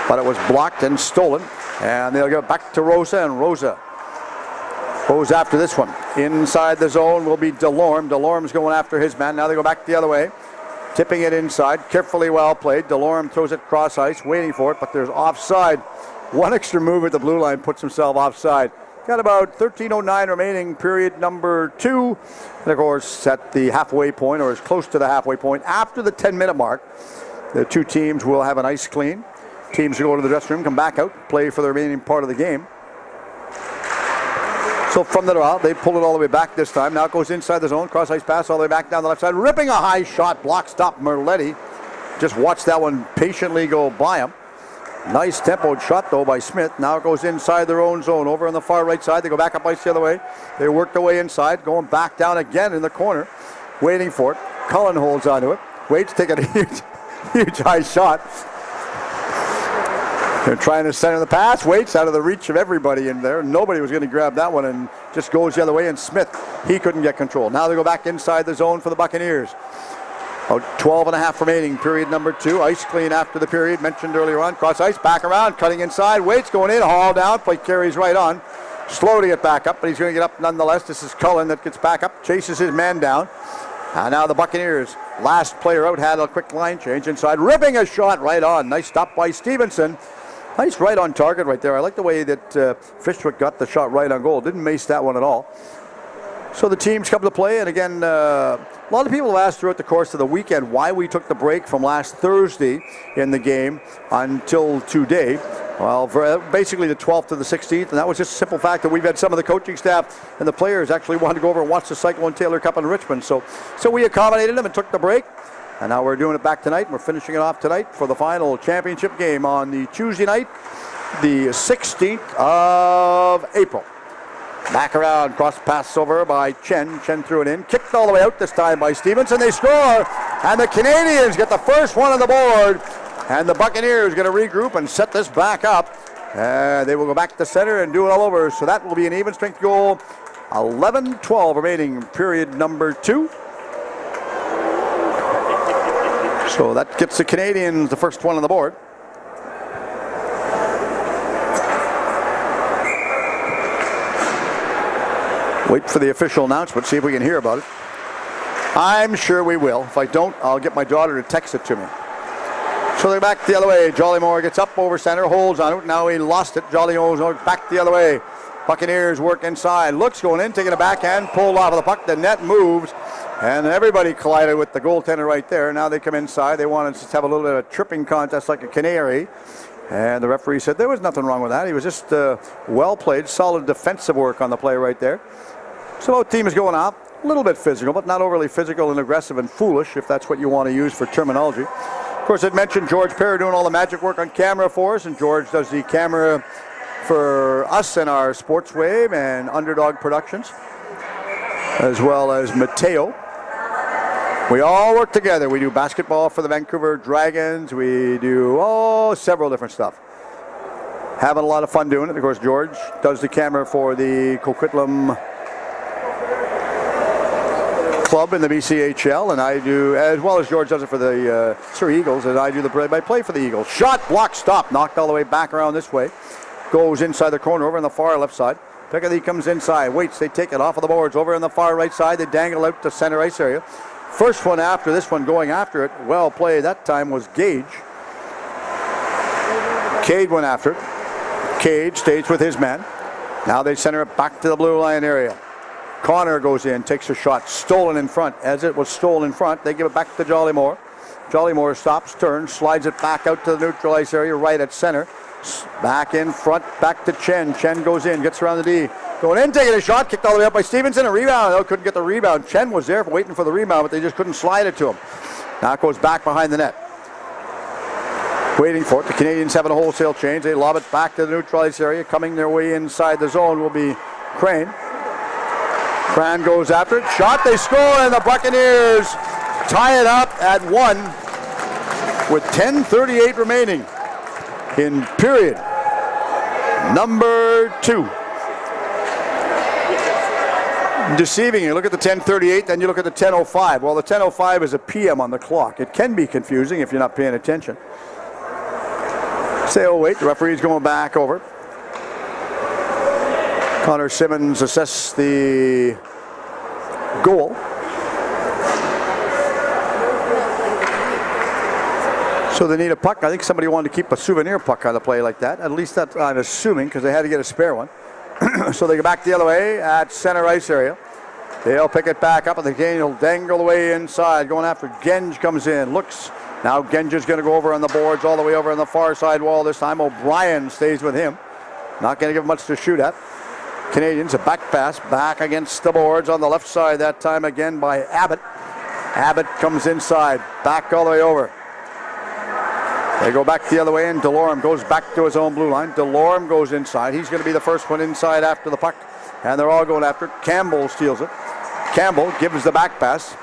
but it was blocked and stolen, and they'll give it back to Rosa, and Rosa goes after this one. Inside the zone will be Delorme. Delorme's going after his man. Now they go back the other way. Tipping it inside. Carefully well played. Delorme throws it cross ice, waiting for it, but there's offside. One extra move at the blue line puts himself offside. Got about 13:09 remaining, period number 2. And of course, at the halfway point, or as close to the halfway point, after the 10-minute mark, the two teams will have an ice clean. Teams will go to the dressing room, come back out, play for the remaining part of the game. So from the draw, they pull it all the way back this time. Now it goes inside the zone, cross ice pass all the way back down the left side, ripping a high shot, block stop Merletti. Just watch that one patiently go by him. Nice tempoed shot though by Smith. Now it goes inside their own zone, over on the far right side. They go back up ice the other way. They work their way inside, going back down again in the corner, waiting for it. Cullen holds onto it. Wade's taking a huge high shot. They're trying to center the pass. Waits out of the reach of everybody in there. Nobody was going to grab that one, and just goes the other way. And Smith, he couldn't get control. Now they go back inside the zone for the Buccaneers. About 12.5 remaining, period number 2. Ice clean after the period mentioned earlier on. Cross ice, back around, cutting inside. Waits going in, haul down. Play carries right on. Slow to get back up, but he's going to get up nonetheless. This is Cullen that gets back up, chases his man down. And now the Buccaneers, last player out, had a quick line change inside. Ripping a shot right on. Nice stop by Stevenson. Nice right on target right there. I like the way that Fishwick got the shot right on goal. Didn't mace that one at all. So the teams come to play, and again, a lot of people have asked throughout the course of the weekend why we took the break from last Thursday in the game until today. Well, for basically the 12th to the 16th, and that was just a simple fact that we've had some of the coaching staff and the players actually wanted to go over and watch the Cyclone Taylor Cup in Richmond. So we accommodated them and took the break. And now we're doing it back tonight, and we're finishing it off tonight for the final championship game on the Tuesday night, the 16th of April. Back around, cross pass over by Chen. Chen threw it in, kicked all the way out this time by Stevenson. They score, and the Canadians get the first one on the board, and the Buccaneers going to regroup and set this back up. They will go back to center and do it all over, so that will be an even strength goal 11-12 remaining, period number 2. So that gets the Canadians the first one on the board. Wait for the official announcement, see if we can hear about it. I'm sure we will. If I don't, I'll get my daughter to text it to me. So they're back the other way. Jollymore gets up over center, holds on it. Now he lost it. Jollymore back the other way. Buccaneers work inside. Looks going in, taking a backhand, pulled off of the puck. The net moves, and everybody collided with the goaltender right there. Now they come inside. They wanted to have a little bit of a tripping contest like a canary. And the referee said there was nothing wrong with that. He was just well played, solid defensive work on the play right there. So both teams going off. A little bit physical, but not overly physical and aggressive and foolish, if that's what you want to use for terminology. Of course, I'd mentioned George Parra doing all the magic work on camera for us, and George does the camera for us and our Sportswave and UnderDog Productions, as well as Mateo. We all work together. We do basketball for the Vancouver Dragons. We do several different stuff. Having a lot of fun doing it. Of course, George does the camera for the Coquitlam Club in the BCHL, and I do, as well as George does it for the Surrey Eagles, and I do the play-by-play for the Eagles. Shot, block, stop, knocked all the way back around this way. Goes inside the corner over on the far left side. Picketty comes inside, waits, they take it off of the boards. Over on the far right side, they dangle out to center ice area. First one after this one going after it, well played that time was Gage. Cade went after it. Cade stays with his man. Now they center it back to the blue line area. Connor goes in, takes a shot, stolen in front. As it was stolen in front, they give it back to Jollymore. Jollymore stops, turns, slides it back out to the neutral ice area, right at center. Back in front, back to Chen. Chen goes in, gets around the D. Going in, taking a shot, kicked all the way up by Stevenson. A rebound, no, couldn't get the rebound. Chen was there waiting for the rebound, but they just couldn't slide it to him. Now it goes back behind the net. Waiting for it. The Canadians having a wholesale change. They lob it back to the neutral ice area. Coming their way inside the zone will be Crane. Crane goes after it. Shot, they score, and the Buccaneers tie it up at 1 with 10:38 remaining in period number 2. Deceiving you. Look at the 10:38, then you look at the 10:05. Well, the 10:05 is a PM on the clock. It can be confusing if you're not paying attention. Say, oh wait, the referee's going back over. Connor Simmons assessed the goal. So they need a puck. I think somebody wanted to keep a souvenir puck on the play like that. At least that I'm assuming, because they had to get a spare one. So they go back the other way at center ice area. They'll pick it back up, and the game will dangle away inside. Going after Genge comes in, looks. Now Genge is going to go over on the boards all the way over on the far side wall this time. O'Brien stays with him. Not going to give much to shoot at. Canadians, a back pass back against the boards on the left side that time again by Abbott. Abbott comes inside, back all the way over. They go back the other way, and Delorme goes back to his own blue line. Delorme goes inside. He's going to be the first one inside after the puck, and they're all going after it. Campbell steals it. Campbell gives the back pass.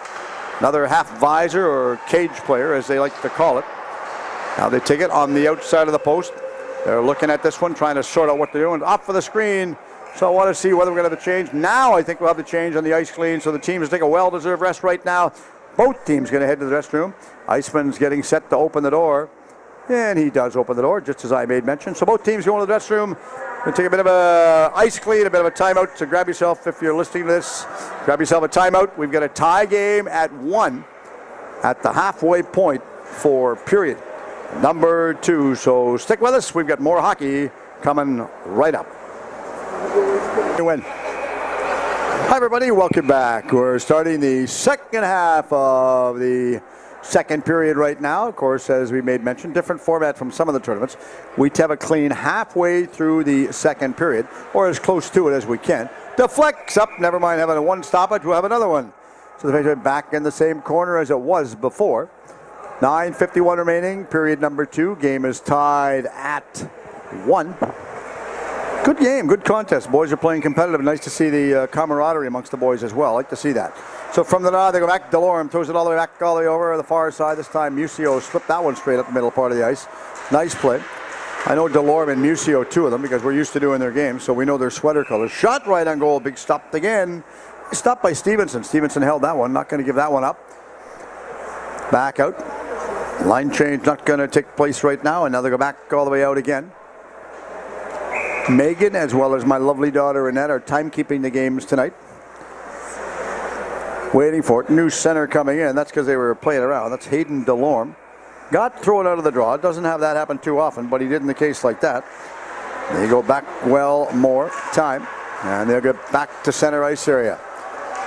Another half visor or cage player, as they like to call it. Now they take it on the outside of the post. They're looking at this one, trying to sort out what they're doing. Off for the screen. So I want to see whether we're going to have a change. Now I think we'll have the change on the ice clean. So the teams take a well-deserved rest right now. Both teams going to head to the restroom. Iceman's getting set to open the door. And he does open the door, just as I made mention. So both teams going to the dressing room. We'll take a bit of a ice clean, a bit of a timeout. So grab yourself, if you're listening to this, grab yourself a timeout. We've got a tie game at 1 at the halfway point for period number 2. So stick with us. We've got more hockey coming right up. You win. Hi, everybody. Welcome back. We're starting the second half of the second period right now. Of course, as we made mention, different format from some of the tournaments. We have a clean halfway through the second period, or as close to it as we can. Deflects up, never mind having a one stoppage, we'll have another one. So the face back in the same corner as it was before. 9:51 remaining, period number 2. Game is tied at 1. Good game, good contest. Boys are playing competitive. Nice to see the camaraderie amongst the boys as well. I like to see that. So from the nod, they go back. Delorme throws it all the way back, all the way over the far side. This time, Musio slipped that one straight up the middle part of the ice. Nice play. I know Delorme and Musio, two of them, because we're used to doing their games, so we know their sweater colors. Shot right on goal, big stopped again. Stopped by Stevenson. Stevenson held that one, not going to give that one up. Back out. Line change not going to take place right now, and now they go back all the way out again. Megan, as well as my lovely daughter Annette, are timekeeping the games tonight. Waiting for it. New center coming in. That's because they were playing around. That's Hayden Delorme. Got thrown out of the draw. Doesn't have that happen too often, but he did in the case like that. They go back well more time, and they'll get back to center ice area.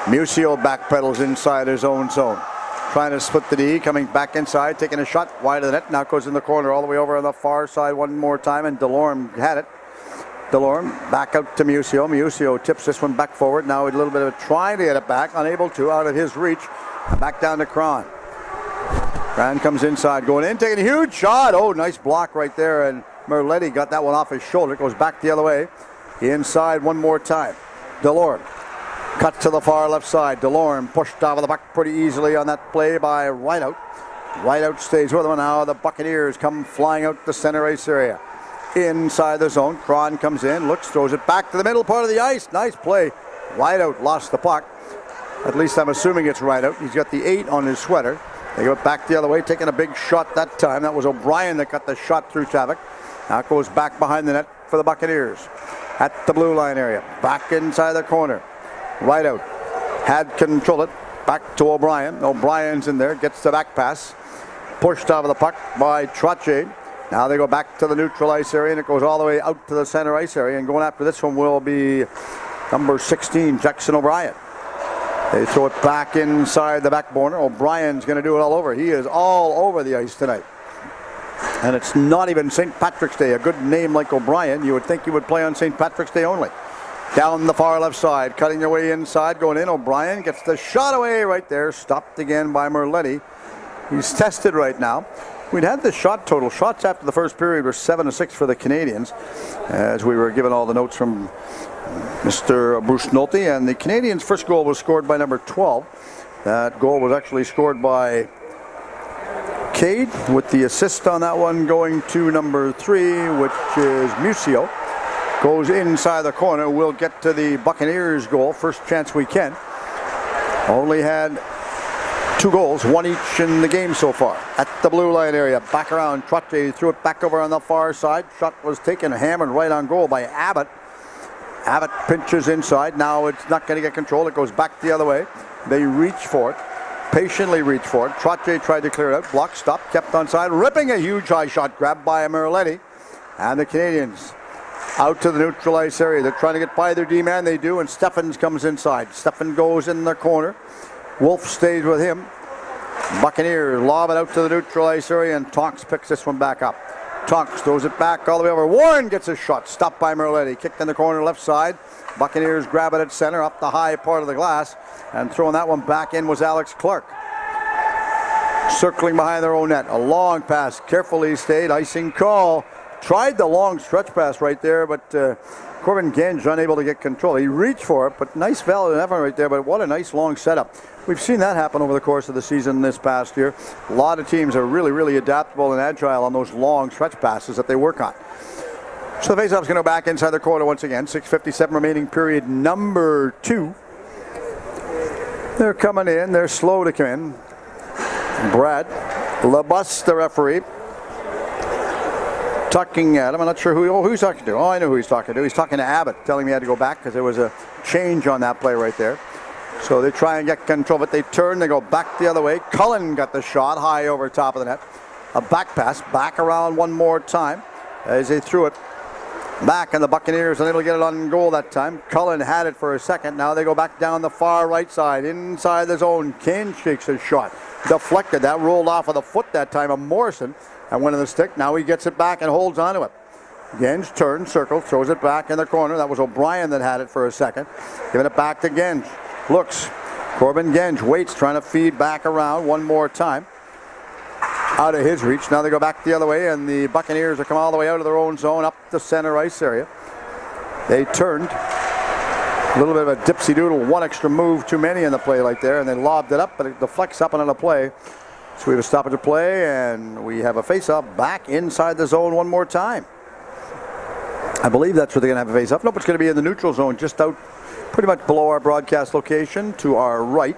Musio backpedals inside his own zone. Trying to split the D, coming back inside, taking a shot wide of the net. Now goes in the corner all the way over on the far side one more time, and Delorme had it. Delorme back out to Musio. Musio tips this one back forward. Now a little bit of trying to get it back, unable to, out of his reach. Back down to Cron. Cron comes inside, going in, taking a huge shot. Oh, nice block right there, and Merletti got that one off his shoulder. It goes back the other way. Inside one more time. Delorme. Cut to the far left side. Delorme pushed off of the puck pretty easily on that play by Rideout. Rideout stays with him. Now the Buccaneers come flying out the center ice area. Inside the zone. Cron comes in, looks, throws it back to the middle part of the ice. Nice play. Rideout lost the puck. At least I'm assuming it's Rideout. He's got the 8 on his sweater. They go back the other way, taking a big shot that time. That was O'Brien that got the shot through traffic. Now it goes back behind the net for the Buccaneers. At the blue line area. Back inside the corner. Rideout had control it. Back to O'Brien. O'Brien's in there. Gets the back pass. Pushed out of the puck by Trottier. Now they go back to the neutral ice area, and it goes all the way out to the center ice area. And going after this one will be number 16, Jackson O'Brien. They throw it back inside the back corner. O'Brien's going to do it all over. He is all over the ice tonight. And it's not even St. Patrick's Day. A good name like O'Brien, you would think he would play on St. Patrick's Day only. Down the far left side, cutting their way inside, going in. O'Brien gets the shot away right there. Stopped again by Merletti. He's tested right now. We'd had the shot total. Shots after the first period were 7-6 for the Canadians, as we were given all the notes from Mr. Bruce Nolte. And the Canadians' first goal was scored by number 12. That goal was actually scored by Cade, with the assist on that one going to number 3, which is Musio. Goes inside the corner. We'll get to the Buccaneers' goal. First chance we can. Only had 2 goals, 1 each in the game so far. At the blue line area, back around. Trottier threw it back over on the far side. Shot was taken, hammered right on goal by Abbott. Abbott pinches inside. Now it's not going to get control. It goes back the other way. They reach for it. Patiently reach for it. Trottier tried to clear it out. Block, stop, kept onside. Ripping a huge high shot grab by Merletti. And the Canadians out to the neutral ice area. They're trying to get by their D-man. They do, and Steffens comes inside. Steffen goes in the corner. Wolf stays with him. Buccaneers lob it out to the neutral ice area, and Tonks picks this one back up. Tonks throws it back all the way over. Warren gets a shot. Stopped by Merletti. Kicked in the corner left side. Buccaneers grab it at center up the high part of the glass, and throwing that one back in was Alex Clark. Circling behind their own net. A long pass. Carefully stayed. Icing call. Tried the long stretch pass right there, but Corbin Genge unable to get control. He reached for it, but nice valid effort right there, but what a nice long setup. We've seen that happen over the course of the season this past year. A lot of teams are really, really adaptable and agile on those long stretch passes that they work on. So the faceoff's going to go back inside the corner once again. 6:57 remaining, period number 2. They're coming in. They're slow to come in. Brad Labus, the referee, talking at him. I'm not sure who he's talking to. Oh, I know who he's talking to. He's talking to Abbott, telling me he had to go back because there was a change on that play right there. So they try and get control of it. They turn, they go back the other way. Cullen got the shot high over top of the net. A back pass, back around one more time as they threw it back, and the Buccaneers unable to get it on goal that time. Cullen had it for a second. Now they go back down the far right side, inside the zone. Kane shakes his shot. Deflected. That rolled off of the foot that time of Morrison and went in the stick. Now he gets it back and holds onto it. Genge turns, circles, throws it back in the corner. That was O'Brien that had it for a second. Giving it back to Genge. Looks. Corbin Genge waits, trying to feed back around one more time. Out of his reach. Now they go back the other way, and the Buccaneers are coming all the way out of their own zone up the center ice area. They turned. A little bit of a dipsy doodle, one extra move too many in the play like there, and they lobbed it up, but it deflects up and on a play. So we have a stoppage of play, and we have a face-off back inside the zone one more time. I believe that's where they're going to have a face-off. Nope, it's going to be in the neutral zone, just out pretty much below our broadcast location to our right.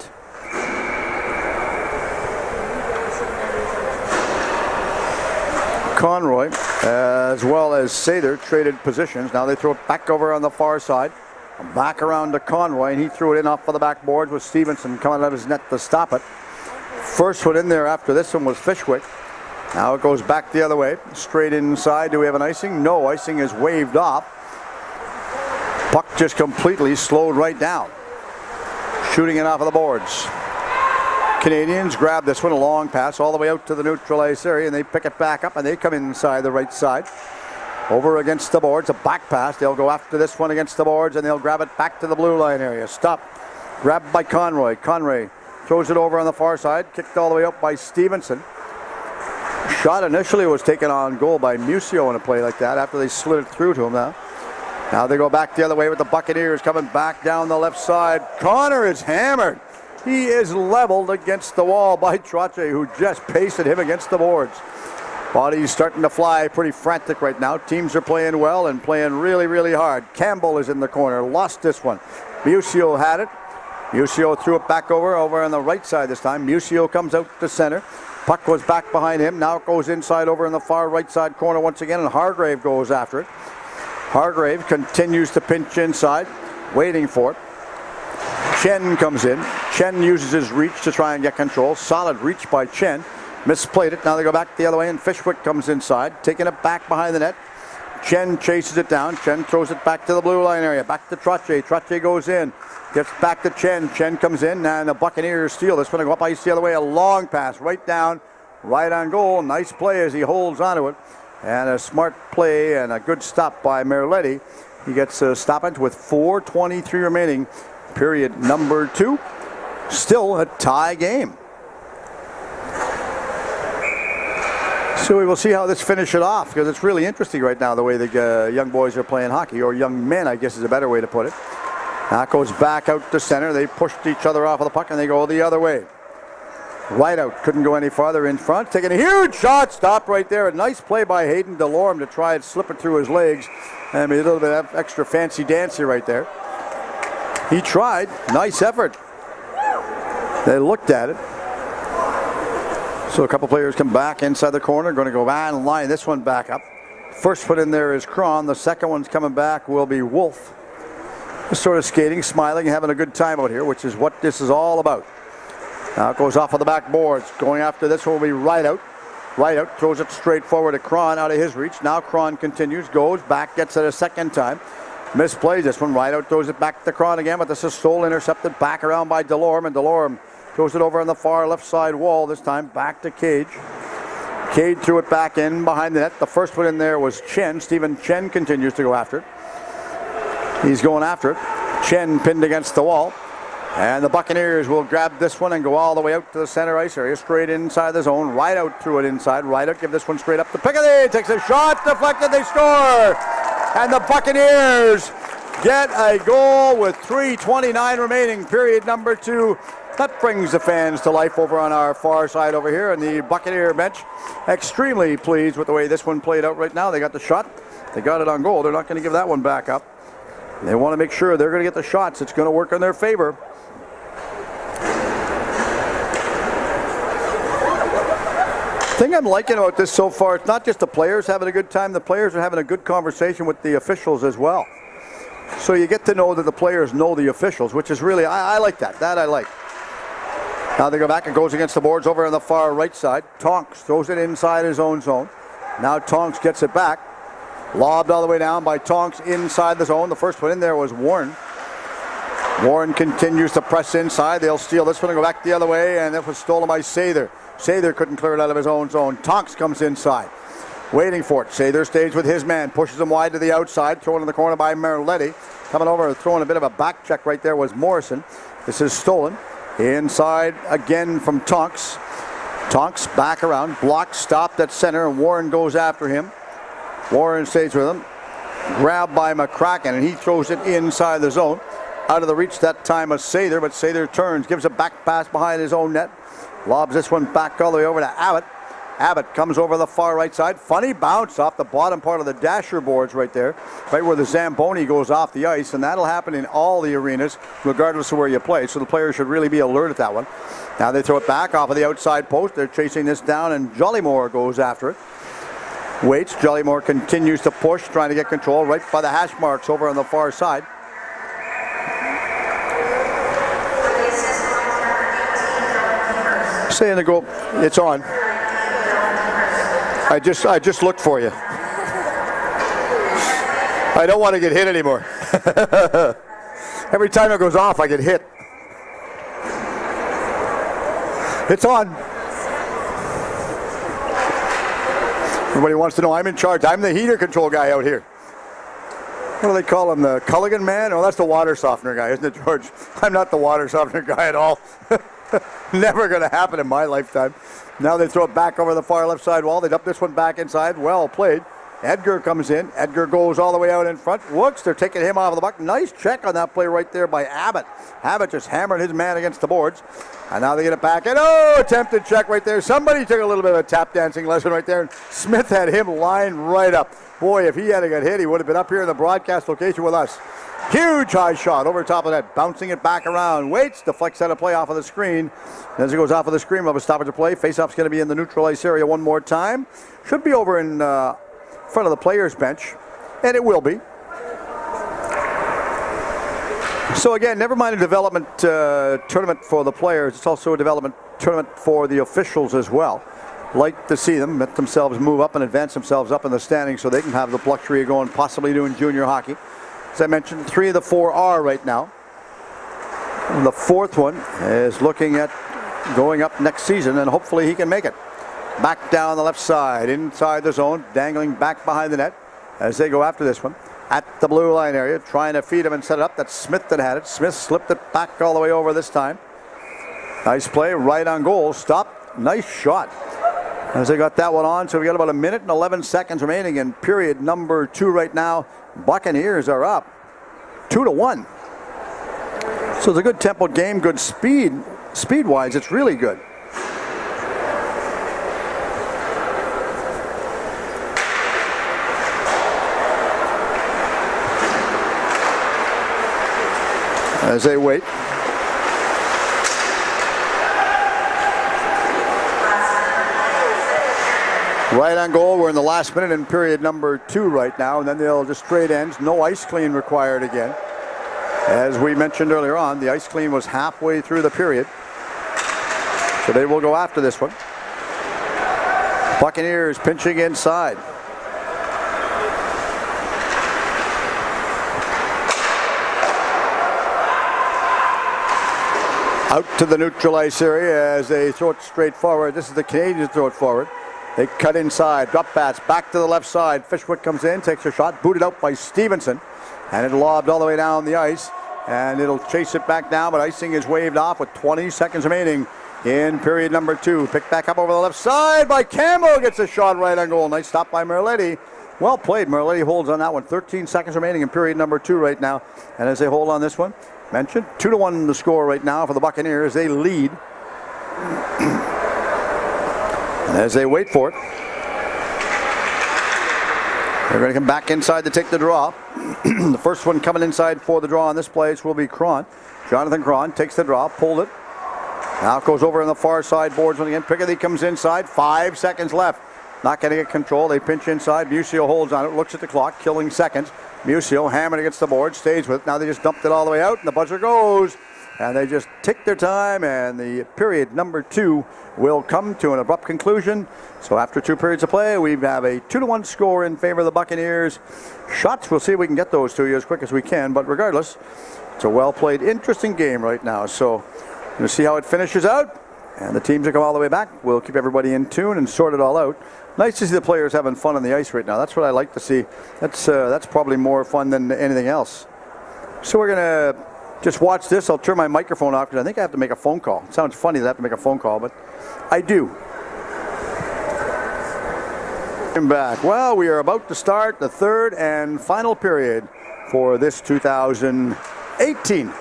Conroy, as well as Sather, traded positions. Now they throw it back over on the far side. Back around to Conroy, and he threw it in off of the backboards with Stevenson coming out of his net to stop it. First one in there after this one was Fishwick. Now it goes back the other way, straight inside. Do we have an icing? No, icing is waved off. Puck just completely slowed right down. Shooting it off of the boards. Canadians grab this one, a long pass all the way out to the neutral ice area, and they pick it back up, and they come inside the right side. Over against the boards, a back pass. They'll go after this one against the boards, and they'll grab it back to the blue line area. Stop. Grabbed by Conroy. Conroy throws it over on the far side, kicked all the way up by Stevenson. Shot initially was taken on goal by Musio in a play like that after they slid it through to him now. Now they go back the other way with the Buccaneers coming back down the left side. Connor is hammered. He is leveled against the wall by Trottier, who just pasted him against the boards. Body's starting to fly, pretty frantic right now. Teams are playing well and playing really, really hard. Campbell is in the corner, lost this one. Musio had it. Musio threw it back over on the right side this time. Musio comes out to center. Puck was back behind him. Now it goes inside over in the far right side corner once again, and Hargrave goes after it. Hargrave continues to pinch inside, waiting for it. Chen comes in. Chen uses his reach to try and get control. Solid reach by Chen. Misplayed it. Now they go back the other way, and Fishwick comes inside, taking it back behind the net. Chen chases it down. Chen throws it back to the blue line area. Back to Trottier. Trottier goes in. Gets back to Chen. Chen comes in, and the Buccaneers steal this one. They go up ice the other way. A long pass right down, right on goal. Nice play as he holds onto it. And a smart play and a good stop by Merletti. He gets a stop it with 4:23 remaining. Period number 2. Still a tie game. So we will see how this finishes off, because it's really interesting right now the way the young boys are playing hockey, or young men, I guess is a better way to put it. Now it goes back out to center. They pushed each other off of the puck, and they go the other way. Right out, couldn't go any farther in front. Taking a huge shot, stopped right there. A nice play by Hayden Delorme to try and slip it through his legs. And a little bit of extra fancy-dancy right there. He tried. Nice effort. They looked at it. So a couple players come back inside the corner. Going to go back and line this one back up. First one in there is Cron. The second one's coming back will be Wolf. Just sort of skating, smiling, having a good time out here, which is what this is all about. Now it goes off of the backboards. Going after this one will be right out. Right out, throws it straight forward to Cron out of his reach. Now Cron continues, goes back, gets it a second time. Misplays this one. Right out, throws it back to Cron again, but this is stole, intercepted back around by Delorme, and Delorme throws it over on the far left side wall, this time back to Cage. Cage threw it back in behind the net. The first one in there was Chen. Stephen Chen continues to go after it. He's going after it. Chen pinned against the wall. And the Buccaneers will grab this one and go all the way out to the center ice area, straight inside the zone. Right out threw it inside. Right out, give this one straight up to Piccadilly. Takes a shot, deflected, they score! And the Buccaneers get a goal with 3:29 remaining, period number 2. That brings the fans to life over on our far side over here, and the Buccaneer bench extremely pleased with the way this one played out right now. They got the shot. They got it on goal. They're not going to give that one back up. They want to make sure they're going to get the shots. It's going to work in their favor. The thing I'm liking about this so far, it's not just the players having a good time. The players are having a good conversation with the officials as well. So you get to know that the players know the officials, which is really, I like that. That I like. Now they go back and goes against the boards over on the far right side. Tonks throws it inside his own zone. Now Tonks gets it back. Lobbed all the way down by Tonks inside the zone. The first one in there was Warren. Warren continues to press inside. They'll steal this one and go back the other way, and it was stolen by Sather. Sather couldn't clear it out of his own zone. Tonks comes inside, waiting for it. Sather stays with his man, pushes him wide to the outside, thrown in the corner by Merletti. Coming over and throwing a bit of a back check right there was Morrison. This is stolen. Inside again from Tonks. Tonks back around, blocked, stopped at center, and Warren goes after him. Warren stays with him. Grabbed by McCracken, and he throws it inside the zone. Out of the reach that time of Sather, but Sather turns, gives a back pass behind his own net. Lobs this one back all the way over to Abbott. Abbott comes over the far right side. Funny bounce off the bottom part of the dasher boards right there, right where the Zamboni goes off the ice, and that'll happen in all the arenas, regardless of where you play. So the players should really be alert at that one. Now they throw it back off of the outside post. They're chasing this down, and Jollymore goes after it. Waits. Jollymore continues to push, trying to get control right by the hash marks over on the far side. Saying the goal, it's on. I just looked for you. I don't want to get hit anymore. Every time it goes off, I get hit. It's on. Everybody wants to know I'm in charge. I'm the heater control guy out here. What do they call him? The Culligan man? Oh, that's the water softener guy, isn't it, George? I'm not the water softener guy at all. Never going to happen in my lifetime. Now they throw it back over the far left side wall. They dump this one back inside. Well played. Edgar comes in. Edgar goes all the way out in front. Wooks, they're taking him off of the puck. Nice check on that play right there by Abbott. Abbott just hammered his man against the boards. And now they get it back. And attempted check right there. Somebody took a little bit of a tap dancing lesson right there. And Smith had him lined right up. Boy, if he hadn't got hit, he would have been up here in the broadcast location with us. Huge high shot over top of that, bouncing it back around. Waits, deflects out of play off of the screen. As it goes off of the screen, of a stoppage of play. Faceoff's going to be in the neutral ice area one more time. Should be over in front of the players' bench, and it will be. So again, never mind a development tournament for the players. It's also a development tournament for the officials as well. Like to see them let themselves move up and advance themselves up in the standings so they can have the luxury of going possibly doing junior hockey. As I mentioned, 3 of the 4 are right now. And the 4th one is looking at going up next season, and hopefully he can make it. Back down the left side, inside the zone, dangling back behind the net as they go after this one. At the blue line area, trying to feed him and set it up. That's Smith that had it. Smith slipped it back all the way over this time. Nice play, right on goal. Stop. Nice shot. As they got that one on, so we got about 1 minute and 11 seconds remaining in period number 2 right now. Buccaneers are up 2-1. So it's a good tempo game, good speed. Speed-wise, it's really good. As they wait. Right on goal. We're in the last minute in period number 2 right now, and then they'll just straight ends. No ice clean required again. As we mentioned earlier on, the ice clean was halfway through the period. So they will go after this one. Buccaneers pinching inside. Out to the neutral ice area as they throw it straight forward. This is the Canadians throw it forward. They cut inside, drop bats, back to the left side. Fishwick comes in, takes a shot, booted out by Stevenson. And it lobbed all the way down the ice. And it'll chase it back down, but icing is waved off with 20 seconds remaining in period number 2. Picked back up over the left side by Campbell. Gets a shot right on goal. Nice stop by Merletti. Well played. Merletti holds on that one. 13 seconds remaining in period number 2 right now. And as they hold on this one, mentioned 2-1 the score right now for the Buccaneers. They lead. And as they wait for it, they're going to come back inside to take the draw. The first one coming inside for the draw on this place will be Cron. Jonathan Cron takes the draw, pulled it. Now it goes over on the far side boards once again. Picketty comes inside, 5 seconds left. Not going to get control. They pinch inside. Musio holds on it, looks at the clock, killing seconds. Musio hammered against the board, stays with it. Now they just dumped it all the way out, and the buzzer goes. And they just take their time, and the period number 2 will come to an abrupt conclusion. So after 2 periods of play, we have a 2-1 score in favor of the Buccaneers. Shots, we'll see if we can get those to you as quick as we can. But regardless, it's a well-played, interesting game right now. So we'll see how it finishes out. And the teams that come all the way back, we'll keep everybody in tune and sort it all out. Nice to see the players having fun on the ice right now. That's what I like to see. That's probably more fun than anything else. So we're going to just watch this. I'll turn my microphone off because I think I have to make a phone call. It sounds funny that I have to make a phone call, but I do. Back. Well, we are about to start the 3rd and final period for this 2018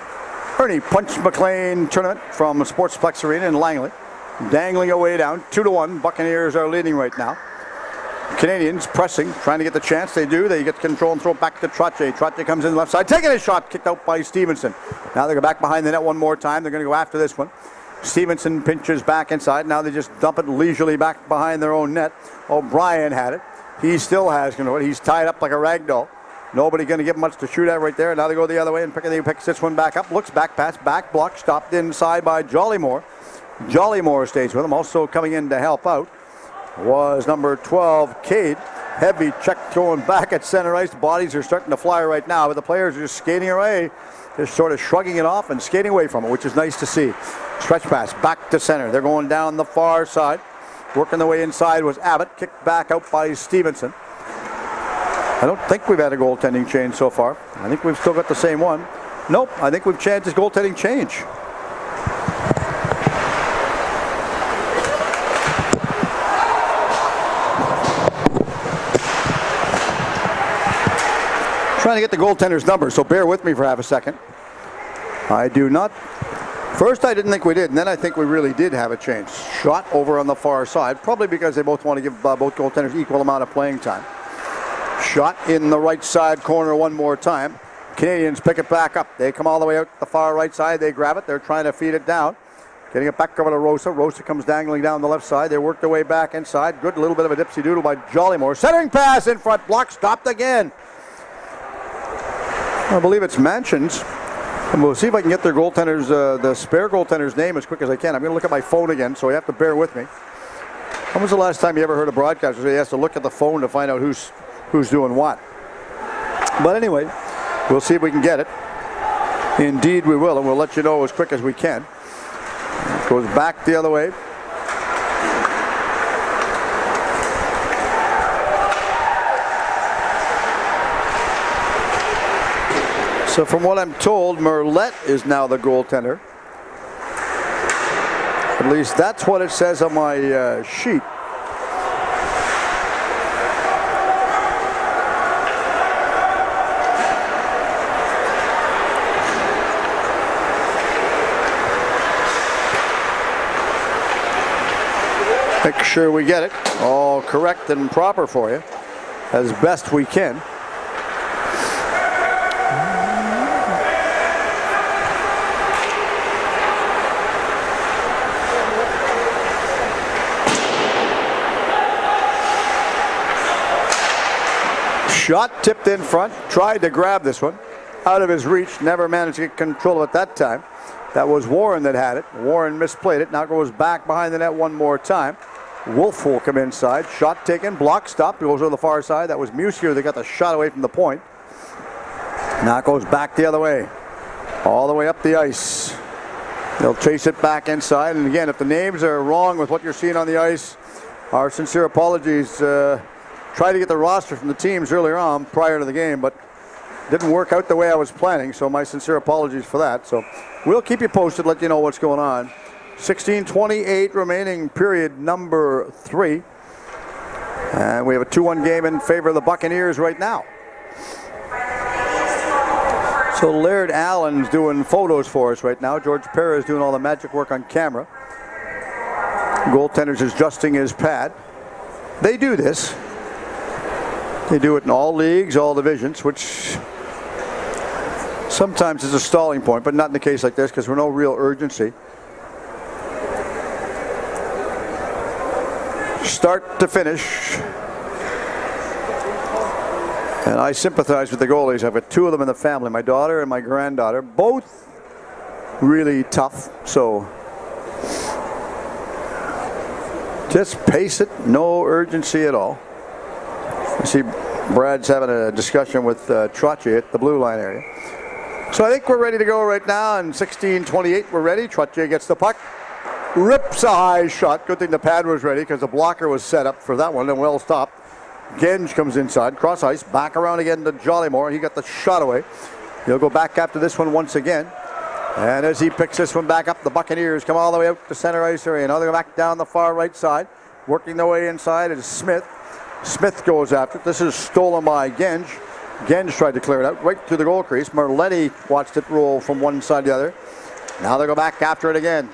Ernie Punch McLean tournament from Sportsplex Arena in Langley. dangling away down. 2-1. Buccaneers are leading right now. Canadians pressing, trying to get the chance. They do. They get control and throw it back to Trottier. Trottier comes in the left side, taking a shot, kicked out by Stevenson. Now they go back behind the net one more time. They're going to go after this one. Stevenson pinches back inside. Now they just dump it leisurely back behind their own net. O'Brien had it. He still has control. He's tied up like a rag doll. Nobody going to give much to shoot at right there. Now they go the other way and picks this one back up. Looks back, pass, back, block, stopped inside by Jollymore. Jollymore stays with him. Also coming in to help out was number 12, Cade. Heavy check going back at center ice. Bodies are starting to fly right now, but the players are just skating away. Just sort of shrugging it off and skating away from it, which is nice to see. Stretch pass back to center. They're going down the far side. Working the way inside was Abbott. Kicked back out by Stevenson. I don't think we've had a goaltending change so far. I think we've still got the same one. Nope, I think we've changed his goaltending change. Trying to get the goaltender's number, so bear with me for half a second. I do not. First, I didn't think we did, and then I think we really did have a change. Shot over on the far side, probably because they both want to give both goaltenders equal amount of playing time. Shot in the right side corner one more time. Canadians pick it back up. They come all the way out the far right side. They grab it. They're trying to feed it down. Getting it back over to Rosa. Rosa comes dangling down the left side. They work their way back inside. Good little bit of a dipsy doodle by Jollymore. Centering pass in front. Block stopped again. I believe it's Mansions. And we'll see if I can get their goaltender's, the spare goaltender's name as quick as I can. I'm going to look at my phone again, so you have to bear with me. When was the last time you ever heard a broadcaster say he has to look at the phone to find out who's doing what? But anyway, we'll see if we can get it. Indeed we will, and we'll let you know as quick as we can. It goes back the other way. So from what I'm told, Merlette is now the goaltender. At least that's what it says on my sheet. Make sure we get it all correct and proper for you as best we can. Shot tipped in front, tried to grab this one. Out of his reach, never managed to get control of it that time. That was Warren that had it. Warren misplayed it, now goes back behind the net one more time. Wolf will come inside, shot taken, block stopped, goes over the far side. That was Musier that got the shot away from the point. Now it goes back the other way, all the way up the ice. They'll chase it back inside, and again, if the names are wrong with what you're seeing on the ice, our sincere apologies. Tried to get the roster from the teams earlier on prior to the game, but didn't work out the way I was planning, so my sincere apologies for that. So we'll keep you posted, let you know what's going on. 16:28 remaining, period number 3. And we have a 2-1 game in favor of the Buccaneers right now. So Laird Allen's doing photos for us right now. George Parra is doing all the magic work on camera. Goaltender's adjusting his pad. They do this. They do it in all leagues, all divisions, which sometimes is a stalling point, but not in a case like this because we're no real urgency. Start to finish. And I sympathize with the goalies. I've got 2 of them in the family, my daughter and my granddaughter, both really tough. So just pace it, no urgency at all. You see Brad's having a discussion with Trottier at the blue line area. So I think we're ready to go right now. And 16:28, we're ready. Trottier gets the puck. Rips a high shot. Good thing the pad was ready because the blocker was set up for that one and well stopped. Genge comes inside, cross ice, back around again to Jollymore. He got the shot away. He'll go back after this one once again. And as he picks this one back up, the Buccaneers come all the way out to center ice area. Now they go back down the far right side. Working their way inside is Smith. Smith goes after it. This is stolen by Genge. Genge tried to clear it out right through the goal crease. Merletti watched it roll from one side to the other. Now they go back after it again.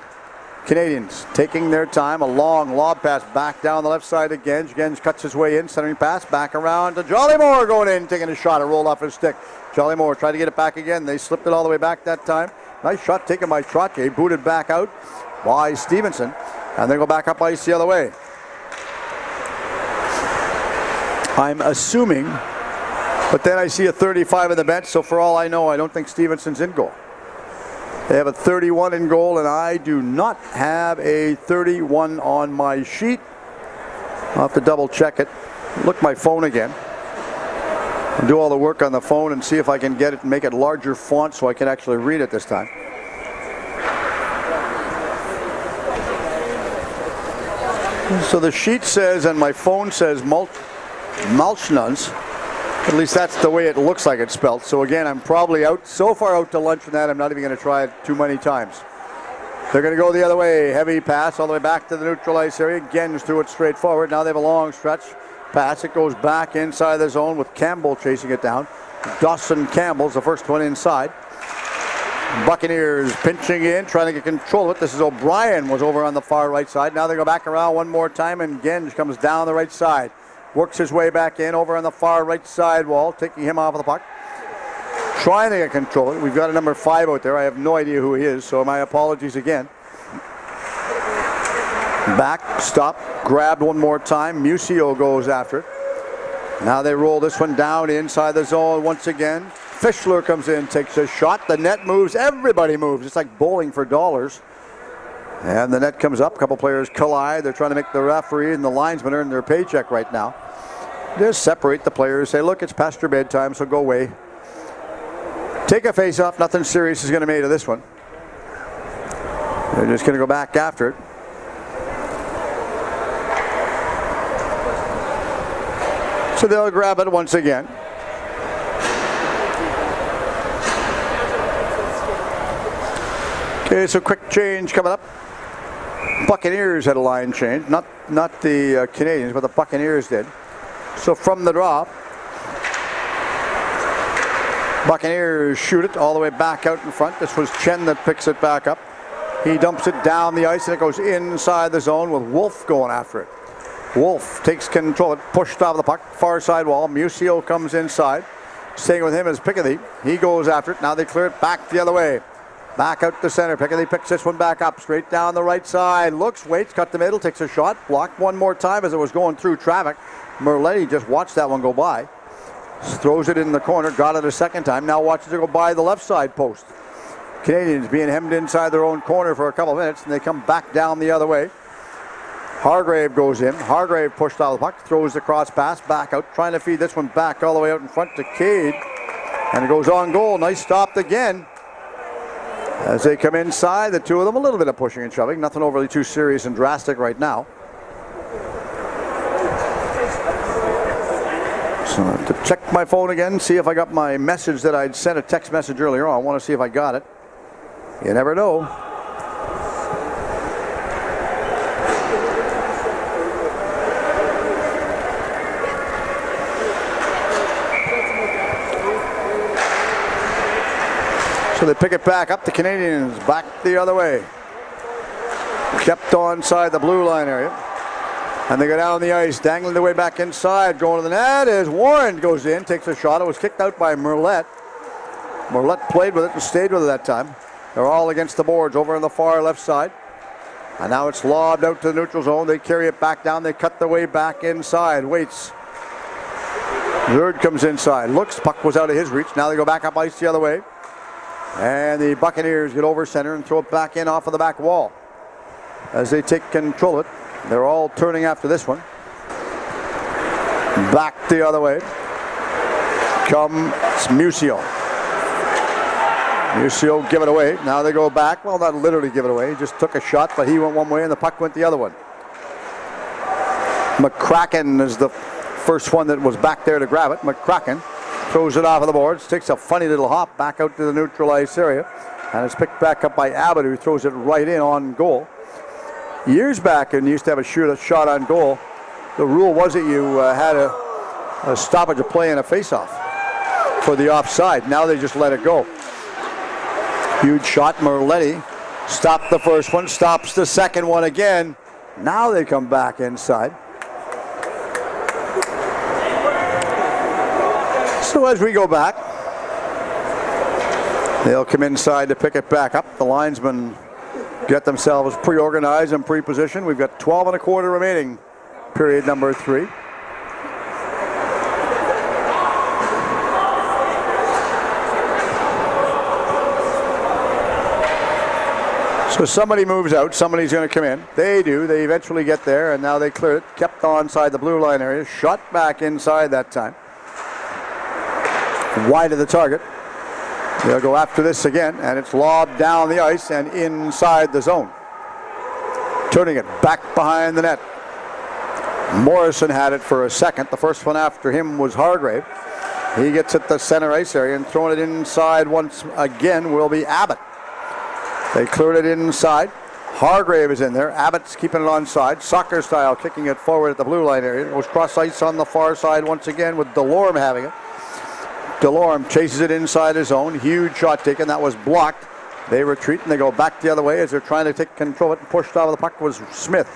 Canadians taking their time. A long lob pass back down the left side to Genge. Genge cuts his way in. Centering pass back around to Jolly Moore going in, taking a shot. It rolled off his stick. Jolly Moore tried to get it back again. They slipped it all the way back that time. Nice shot taken by Trottier. Booted back out by Stevenson. And they go back up ice the other way. I'm assuming, but then I see a 35 on the bench, so for all I know, I don't think Stevenson's in goal. They have a 31 in goal, and I do not have a 31 on my sheet. I'll have to double check it. Look my phone again. I'll do all the work on the phone and see if I can get it and make it larger font so I can actually read it this time. So the sheet says, and my phone says Malchnuns. At least that's the way it looks like it's spelled. So again, I'm probably so far out to lunch from that, I'm not even going to try it too many times. They're going to go the other way. Heavy pass all the way back to the neutral ice area. Genge threw it straight forward. Now they have a long stretch pass. It goes back inside the zone with Campbell chasing it down. Dawson Campbell's the first one inside. Buccaneers pinching in, trying to get control of it. This is O'Brien was over on the far right side. Now they go back around one more time, and Genge comes down the right side. Works his way back in over on the far right side wall, taking him off of the puck. Trying to get control of it. We've got a number 5 out there. I have no idea who he is, so my apologies again. Back, stop, grabbed one more time. Musio goes after it. Now they roll this one down inside the zone once again. Fischler comes in, takes a shot. The net moves. Everybody moves. It's like bowling for dollars. And the net comes up. A couple players collide. They're trying to make the referee and the linesman earn their paycheck right now. Just separate the players. Say, look, it's past your bedtime, so go away. Take a face off. Nothing serious is going to be made of this one. They're just going to go back after it. So they'll grab it once again. Okay, so quick change coming up. Buccaneers had a line change, not the Canadians, but the Buccaneers did. So from the drop, Buccaneers shoot it all the way back out in front. This was Chen that picks it back up. He dumps it down the ice and it goes inside the zone with Wolf going after it. Wolf takes control of it, pushed off the puck, far side wall. Musio comes inside. Staying with him is Picketty. He goes after it. Now they clear it back the other way. Back out to center. Picketty picks this one back up. Straight down the right side. Looks, waits, cut the middle, takes a shot. Blocked one more time as it was going through traffic. Merletti just watched that one go by. Throws it in the corner. Got it a second time. Now watches it go by the left side post. Canadians being hemmed inside their own corner for a couple of minutes, and they come back down the other way. Hargrave goes in. Hargrave pushed out the puck. Throws the cross pass back out. Trying to feed this one back all the way out in front to Cade. And it goes on goal. Nice stop again. As they come inside, the two of them, a little bit of pushing and shoving. Nothing overly too serious and drastic right now. So I have to check my phone again, see if I got my message that I'd sent a text message earlier on. I want to see if I got it. You never know. So they pick it back up. The Canadians back the other way. Kept on side the blue line area. And they go down the ice, dangling their way back inside. Going to the net as Warren goes in, takes a shot. It was kicked out by Merlet. Merlet played with it and stayed with it that time. They're all against the boards over on the far left side. And now it's lobbed out to the neutral zone. They carry it back down. They cut their way back inside. Waits. Zerd comes inside. Looks, puck was out of his reach. Now they go back up ice the other way. And the Buccaneers get over center and throw it back in off of the back wall. As they take control of it. They're all turning after this one. Back the other way. Comes Musio. Musio give it away. Now they go back. Well, not literally give it away. He just took a shot, but he went one way and the puck went the other one. McCracken is the first one that was back there to grab it. McCracken throws it off of the boards. Takes a funny little hop back out to the neutral ice area. And it's picked back up by Abbott, who throws it right in on goal. Years back, and you used to have a shot on goal. The rule was that you had a stoppage of play and a face-off for the offside. Now they just let it go. Huge shot. Merletti Stopped the first one, stops the second one again. Now they come back inside. So as we go back, they'll come inside to pick it back up. The linesmen get themselves pre-organized and pre-positioned. We've got 12 and a quarter remaining, period number 3. So somebody moves out, somebody's going to come in. They do, they eventually get there, and now they clear it. Kept onside the blue line area, shot back inside that time. Wide of the target. They'll go after this again, and it's lobbed down the ice and inside the zone. Turning it back behind the net. Morrison had it for a second. The first one after him was Hargrave. He gets it the center ice area, and throwing it inside once again will be Abbott. They cleared it inside. Hargrave is in there. Abbott's keeping it onside. Soccer style, kicking it forward at the blue line area. It goes cross ice on the far side once again with Delorme having it. Delorme chases it inside his own. Huge shot taken. That was blocked. They retreat and they go back the other way as they're trying to take control of it. And pushed out of the puck was Smith.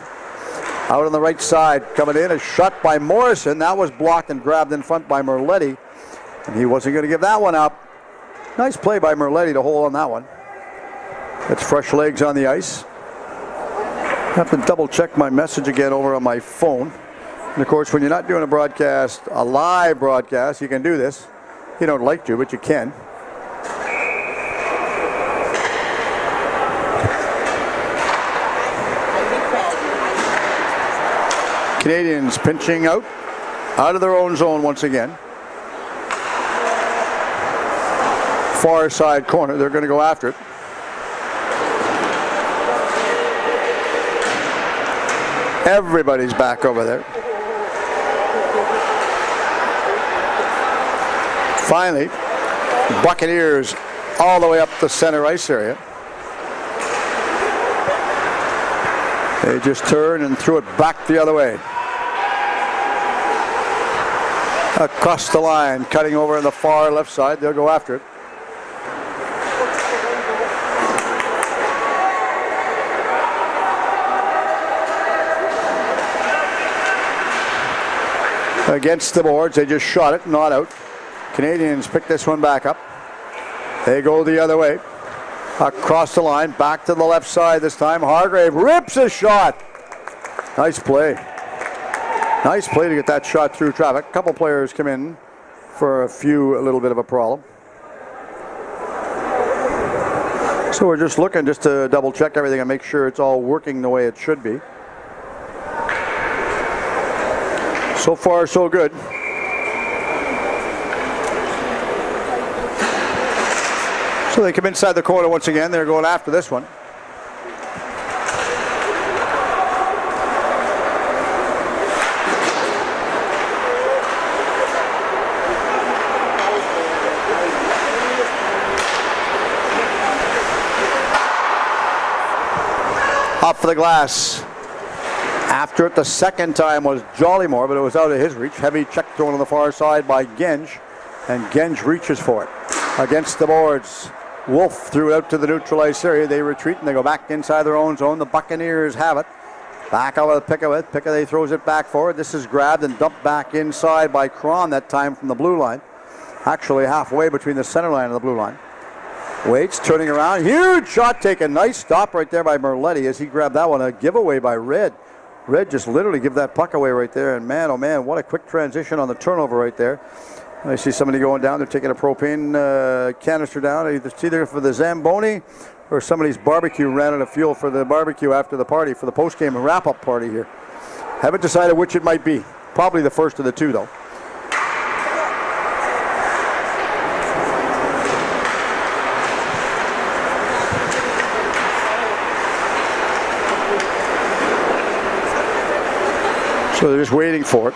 Out on the right side, coming in, a shot by Morrison. That was blocked and grabbed in front by Merletti. And he wasn't going to give that one up. Nice play by Merletti to hold on that one. It's fresh legs on the ice. I have to double check my message again over on my phone. And of course, when you're not doing a broadcast, a live broadcast, you can do this. You don't like to, but you can. Canadians pinching out of their own zone once again. Far side corner, they're going to go after it. Everybody's back over there. Finally, Buccaneers all the way up the center ice area. They just turned and threw it back the other way. Across the line, cutting over on the far left side. They'll go after it. Against the boards, they just shot it, not out. Canadians pick this one back up. They go the other way. Across the line, back to the left side this time. Hargrave rips a shot. Nice play. Nice play to get that shot through traffic. A couple players come in for a little bit of a problem. So we're just looking just to double check everything and make sure it's all working the way it should be. So far, so good. So they come inside the corner once again. They're going after this one. Up for the glass. After it the second time was Jollymore, but it was out of his reach. Heavy check thrown on the far side by Genge, and Genge reaches for it. Against the boards, Wolf threw it out to the neutral ice area. They retreat and they go back inside their own zone. The Buccaneers have it. Back out of the Pickaway. Pickaway throws it back forward. This is grabbed and dumped back inside by Cron that time from the blue line. Actually halfway between the center line and the blue line. Waits, turning around. Huge shot taken. Nice stop right there by Merletti as he grabbed that one. A giveaway by Red. Red just literally give that puck away right there. And man, oh man, what a quick transition on the turnover right there. I see somebody going down. They're taking a propane canister down. It's either for the Zamboni or somebody's barbecue ran out of fuel for the barbecue after the party, for the post-game wrap-up party here. Haven't decided which it might be. Probably the first of the two, though. So they're just waiting for it.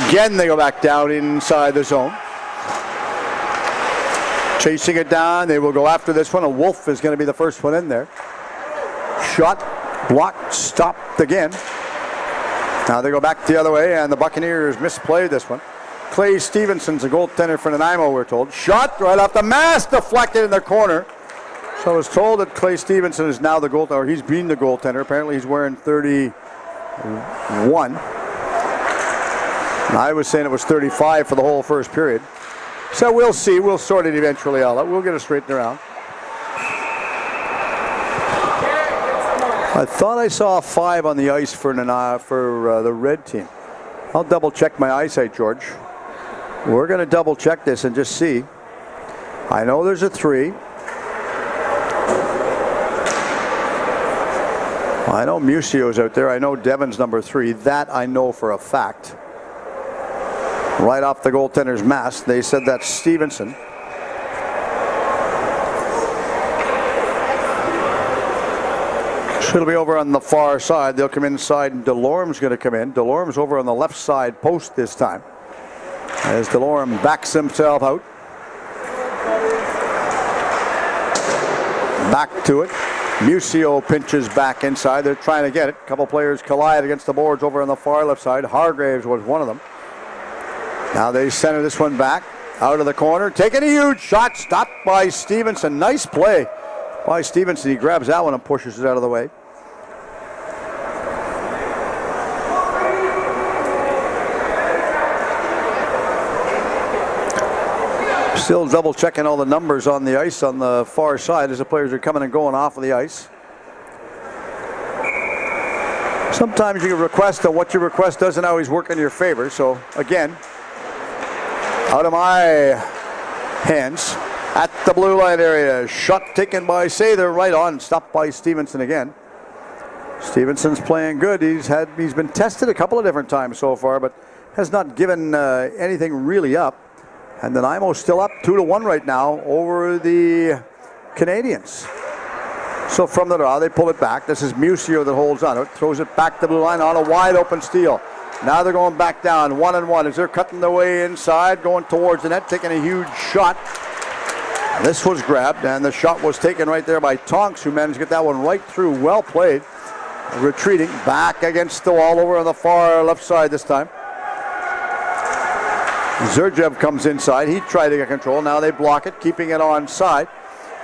Again, they go back down inside the zone. Chasing it down. They will go after this one. A Wolf is going to be the first one in there. Shot, blocked, stopped again. Now they go back the other way, and the Buccaneers misplayed this one. Clay Stevenson's a goaltender for Nanaimo, we're told. Shot right off the mask, deflected in the corner. So I was told that Clay Stevenson is now the goaltender, or he's been the goaltender. Apparently he's wearing 31. And I was saying it was 35 for the whole first period. So we'll see. We'll sort it eventually all out. We'll get it straightened around. I thought I saw a 5 on the ice for the red team. I'll double check my eyesight, George. We're going to double check this and just see. I know there's a 3. I know Musio's out there. I know Devon's number 3. That I know for a fact. Right off the goaltender's mask, they said that's Stevenson. It'll be over on the far side. They'll come inside, and Delorme's going to come in. Delorme's over on the left side post this time, as Delorme backs himself out. Back to it. Musio pinches back inside. They're trying to get it. A couple players collide against the boards over on the far left side. Hargraves was one of them. Now they center this one back out of the corner. Taking a huge shot. Stopped by Stevenson. Nice play by Stevenson. He grabs that one and pushes it out of the way. Still double checking all the numbers on the ice on the far side as the players are coming and going off of the ice. Sometimes you can request, and what you request doesn't always work in your favor. So again, out of my hands at the blue line area. Shot taken by Sather, right on, stopped by Stevenson again. Stevenson's playing good. He's been tested a couple of different times so far, but has not given anything really up. And Nanaimo's still up 2-1 right now over the Canadians. So from the draw, they pull it back. This is Musio that holds on to it, throws it back to the blue line on a wide open steal. Now they're going back down 1-1 as they're cutting their way inside, going towards the net, taking a huge shot. This was grabbed, and the shot was taken right there by Tonks, who managed to get that one right through. Well played. Retreating back against the wall over on the far left side this time. Zurjev comes inside. He tried to get control. Now they block it, keeping it onside.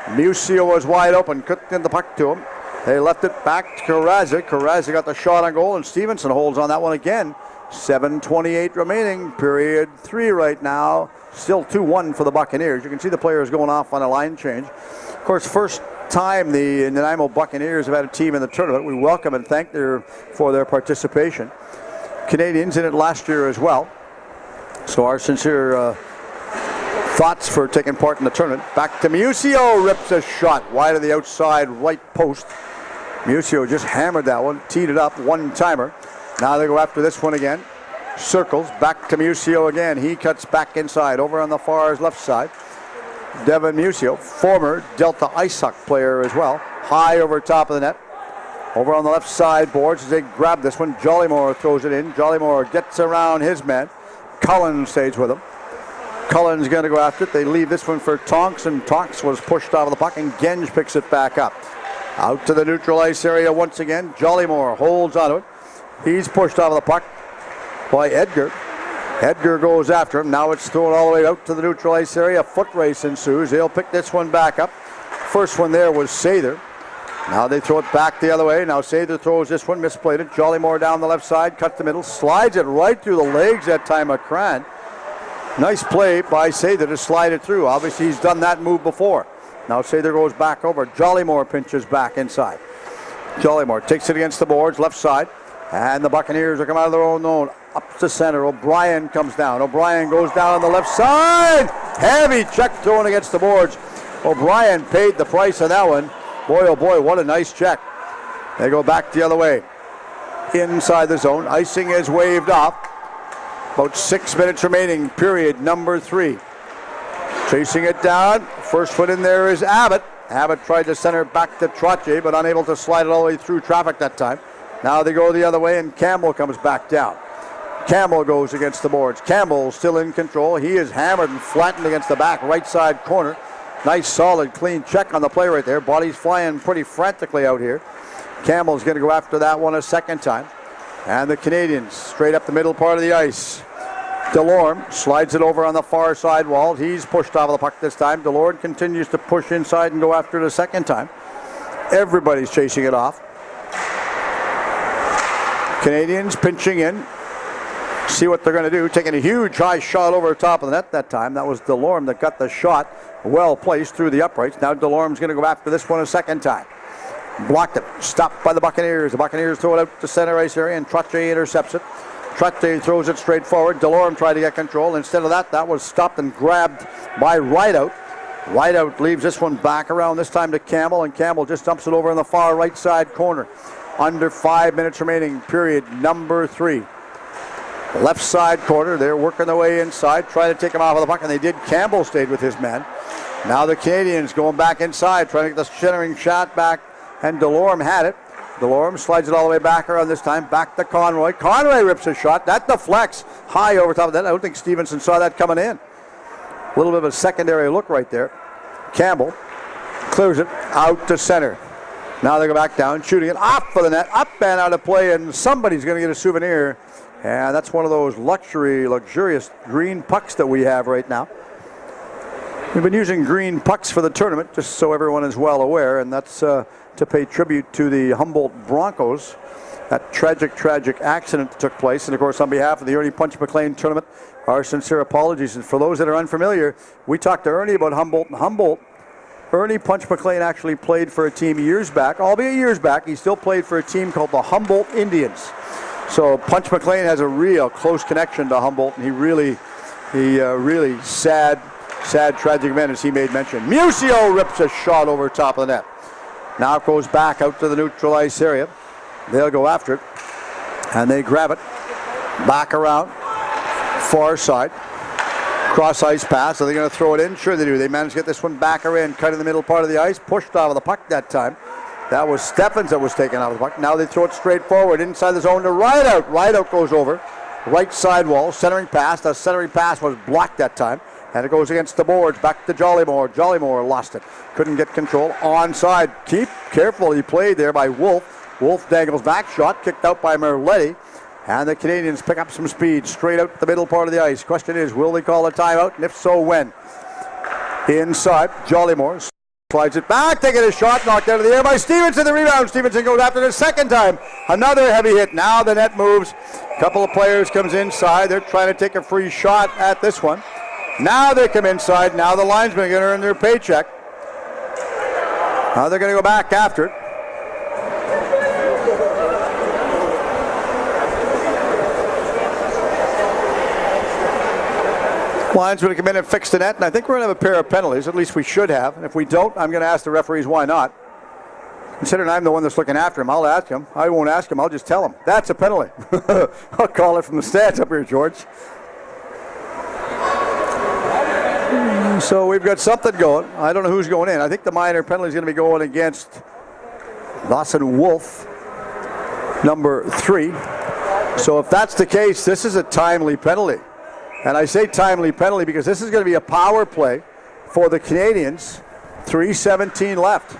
Musio was wide open, couldn't get the puck to him. They left it back to Karaza. Karaza got the shot on goal, and Stevenson holds on that one again. 7:28 remaining, period 3 right now. Still 2-1 for the Buccaneers. You can see the players going off on a line change. Of course, first time the Nanaimo Buccaneers have had a team in the tournament. We welcome and thank them for their participation. Canadians in it last year as well. So our sincere thoughts for taking part in the tournament. Back to Musio, rips a shot wide of the outside right post. Musio just hammered that one, teed it up, one-timer. Now they go after this one again. Circles, back to Musio again. He cuts back inside, over on the far left side. Devin Musio, former Delta Ice Hockey player as well. High over top of the net. Over on the left side boards as they grab this one. Jollymore throws it in. Jollymore gets around his man. Cullen stays with him. Cullen's going to go after it. They leave this one for Tonks, and Tonks was pushed off of the puck, and Genge picks it back up. Out to the neutral ice area once again. Jollymore holds onto it. He's pushed off of the puck by Edgar. Edgar goes after him. Now it's thrown all the way out to the neutral ice area. A foot race ensues. They'll pick this one back up. First one there was Sather. Now they throw it back the other way. Now Sather throws this one, misplayed it. Jollymore down the left side, cuts the middle, slides it right through the legs that time of Cran. Nice play by Sather to slide it through. Obviously he's done that move before. Now Sather goes back over. Jollymore pinches back inside. Jollymore takes it against the boards, left side. And the Buccaneers are coming out of their own zone. Up to center. O'Brien comes down. O'Brien goes down on the left side. Heavy check thrown against the boards. O'Brien paid the price on that one. Boy, oh boy, what a nice check. They go back the other way. Inside the zone. Icing is waved off. About 6 minutes remaining, period number 3. Chasing it down. First foot in there is Abbott. Abbott tried to center back to Trottier, but unable to slide it all the way through traffic that time. Now they go the other way, and Campbell comes back down. Campbell goes against the boards. Campbell still in control. He is hammered and flattened against the back right side corner. Nice, solid, clean check on the play right there. Body's flying pretty frantically out here. Campbell's going to go after that one a second time. And the Canadians straight up the middle part of the ice. Delorme slides it over on the far side wall. He's pushed off of the puck this time. Delorme continues to push inside and go after it a second time. Everybody's chasing it off. Canadians pinching in. See what they're going to do. Taking a huge high shot over the top of the net that time. That was Delorme that got the shot well placed through the uprights. Now Delorme's going to go after this one a second time. Blocked it. Stopped by the Buccaneers. The Buccaneers throw it out to center ice area and Trottier intercepts it. Trottier throws it straight forward. Delorme tried to get control. Instead of that, that was stopped and grabbed by Rideout. Rideout leaves this one back around, this time to Campbell, and Campbell just dumps it over in the far right side corner. Under 5 minutes remaining, period number 3. Left side corner, they're working their way inside, trying to take him off of the puck, and they did. Campbell stayed with his man. Now the Canadians going back inside, trying to get the centering shot back, and Delorme had it. Delorme slides it all the way back around this time, back to Conroy. Conroy rips a shot, that deflects high over top of that. I don't think Stevenson saw that coming in. A little bit of a secondary look right there. Campbell clears it out to center. Now they go back down, shooting it off of the net, up and out of play, and somebody's going to get a souvenir. And that's one of those luxurious green pucks that we have right now. We've been using green pucks for the tournament, just so everyone is well aware, and that's to pay tribute to the Humboldt Broncos. That tragic accident that took place. And of course, on behalf of the Ernie Punch McLean tournament, our sincere apologies. And for those that are unfamiliar, we talked to Ernie about Humboldt. And Humboldt, Ernie Punch McLean actually played for a team years back, albeit years back. He still played for a team called the Humboldt Indians. So Punch McLean has a real close connection to Humboldt, and he really sad, tragic man, as he made mention. Musio rips a shot over top of the net. Now it goes back out to the neutral ice area. They'll go after it, and they grab it. Back around, far side. Cross ice pass. Are they going to throw it in? Sure they do. They managed to get this one back around, cut in the middle part of the ice, pushed off of the puck that time. That was Stephens that was taken out of the puck. Now they throw it straight forward inside the zone to Rideout. Rideout goes over. Right side wall, centering pass. The centering pass was blocked that time. And it goes against the boards. Back to Jollymore. Jollymore lost it. Couldn't get control. Onside. Keep careful. He played there by Wolf. Wolf dangles back. Shot kicked out by Merletti. And the Canadians pick up some speed straight out the middle part of the ice. Question is, will they call a timeout? And if so, when? Inside. Jollymore slides it back. Taking a shot. Knocked out of the air by Stevenson. The rebound. Stevenson goes after the second time. Another heavy hit. Now the net moves. A couple of players comes inside. They're trying to take a free shot at this one. Now they come inside. Now the linesmen are going to earn their paycheck. Now they're going to go back after it. Linesmen come in and fix the net, and I think we're going to have a pair of penalties. At least we should have. And if we don't, I'm going to ask the referees why not. Considering I'm the one that's looking after him, I'll ask him. I won't ask him. I'll just tell him. That's a penalty. I'll call it from the stands up here, George. So we've got something going. I don't know who's going in. I think the minor penalty is going to be going against Lawson Wolf, number 3. So if that's the case, this is a timely penalty. And I say timely penalty because this is going to be a power play for the Canadians. 3:17 left.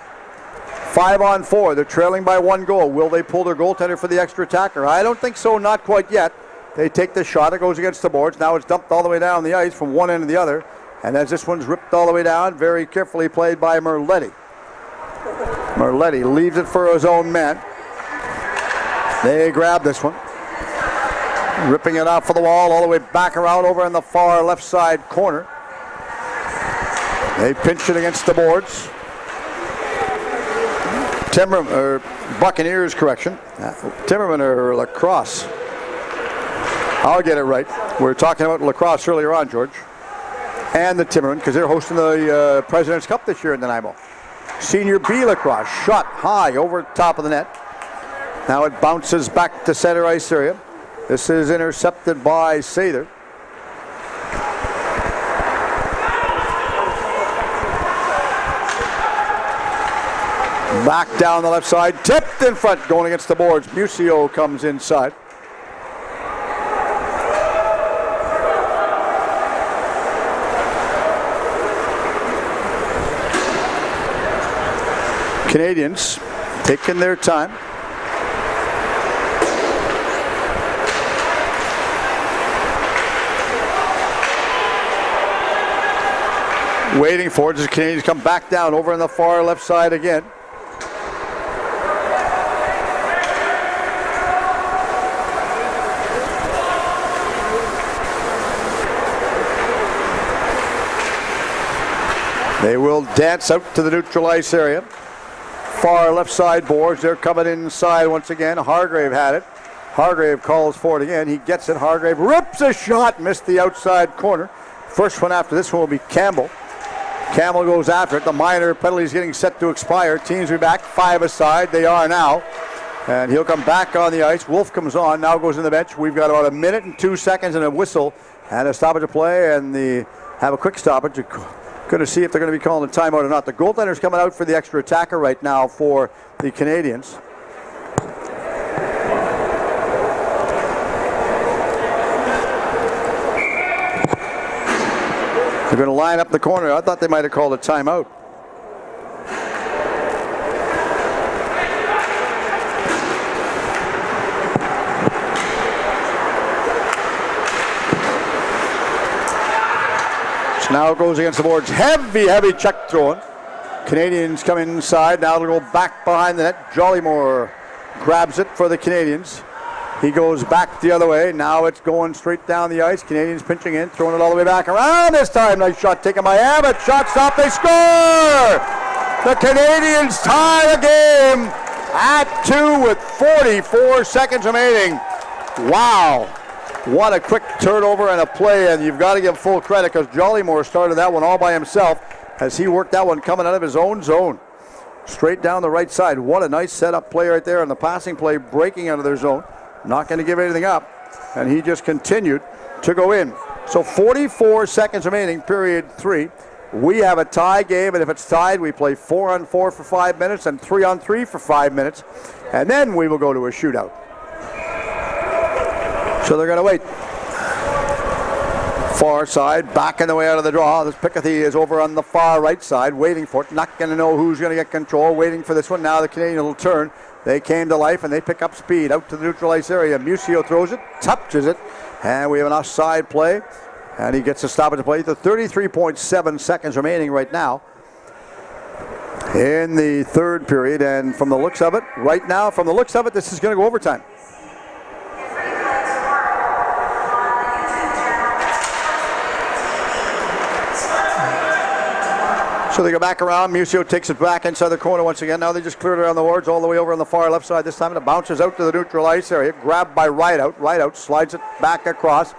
5-on-4. They're trailing by 1 goal. Will they pull their goaltender for the extra attacker? I don't think so, not quite yet. They take the shot. It goes against the boards. Now it's dumped all the way down the ice from one end to the other. And as this one's ripped all the way down, very carefully played by Merletti. Merletti leaves it for his own man. They grab this one. Ripping it off of the wall all the way back around over in the far left side corner. They pinch it against the boards. Buccaneers, correction. Timmerman or lacrosse. I'll get it right. We were talking about lacrosse earlier on, George. And the Timmerman, because they're hosting the President's Cup this year in Nanaimo. Senior B lacrosse, shot high over top of the net. Now it bounces back to center ice area. This is intercepted by Sather. Back down the left side, tipped in front, going against the boards. Musio comes inside. Canadians taking their time. Waiting for it as the Canadians come back down over on the far left side again. They will dance out to the neutral ice area. Far left side boards. They're coming inside once again. Hargrave had it. Hargrave calls for it again. He gets it. Hargrave rips a shot. Missed the outside corner. First one after this one will be Campbell. Campbell goes after it. The minor penalty is getting set to expire. Teams will be back 5 aside. They are now. And he'll come back on the ice. Wolf comes on. Now goes in the bench. We've got about 1 minute and 2 seconds and a whistle and a stoppage of play. And have a quick stoppage. Going to see if they're going to be calling a timeout or not. The goaltender's coming out for the extra attacker right now for the Canadians. They're going to line up the corner. I thought they might have called a timeout. Now it goes against the boards. Heavy check throwing. Canadians come inside. Now it'll go back behind the net. Jollymore grabs it for the Canadians. He goes back the other way. Now it's going straight down the ice. Canadians pinching in, throwing it all the way back around this time. Nice shot taken by Abbott. Shot stop. They score! The Canadians tie the game at 2 with 44 seconds remaining. Wow. What a quick turnover and a play, and you've got to give full credit because Jollymore started that one all by himself as he worked that one coming out of his own zone. Straight down the right side. What a nice setup play right there, and the passing play breaking out of their zone. Not going to give anything up, and he just continued to go in. So 44 seconds remaining, period 3. We have a tie game, and if it's tied, we play 4-on-4 for 5 minutes and 3-on-3 for 5 minutes, and then we will go to a shootout. So they're going to wait. Far side, back in the way out of the draw. This Picketty is over on the far right side, waiting for it. Not going to know who's going to get control. Waiting for this one. Now the Canadian will turn. They came to life and they pick up speed out to the neutral ice area. Musio throws it, touches it, and we have an offside play. And he gets a stoppage to play. The 33.7 seconds remaining right now in the third period. And from the looks of it, right now, this is going to go overtime. So they go back around. Musio takes it back inside the corner once again. Now they just cleared around the boards all the way over on the far left side this time. And it bounces out to the neutral ice area. Grabbed by Rideout. Rideout slides it back across.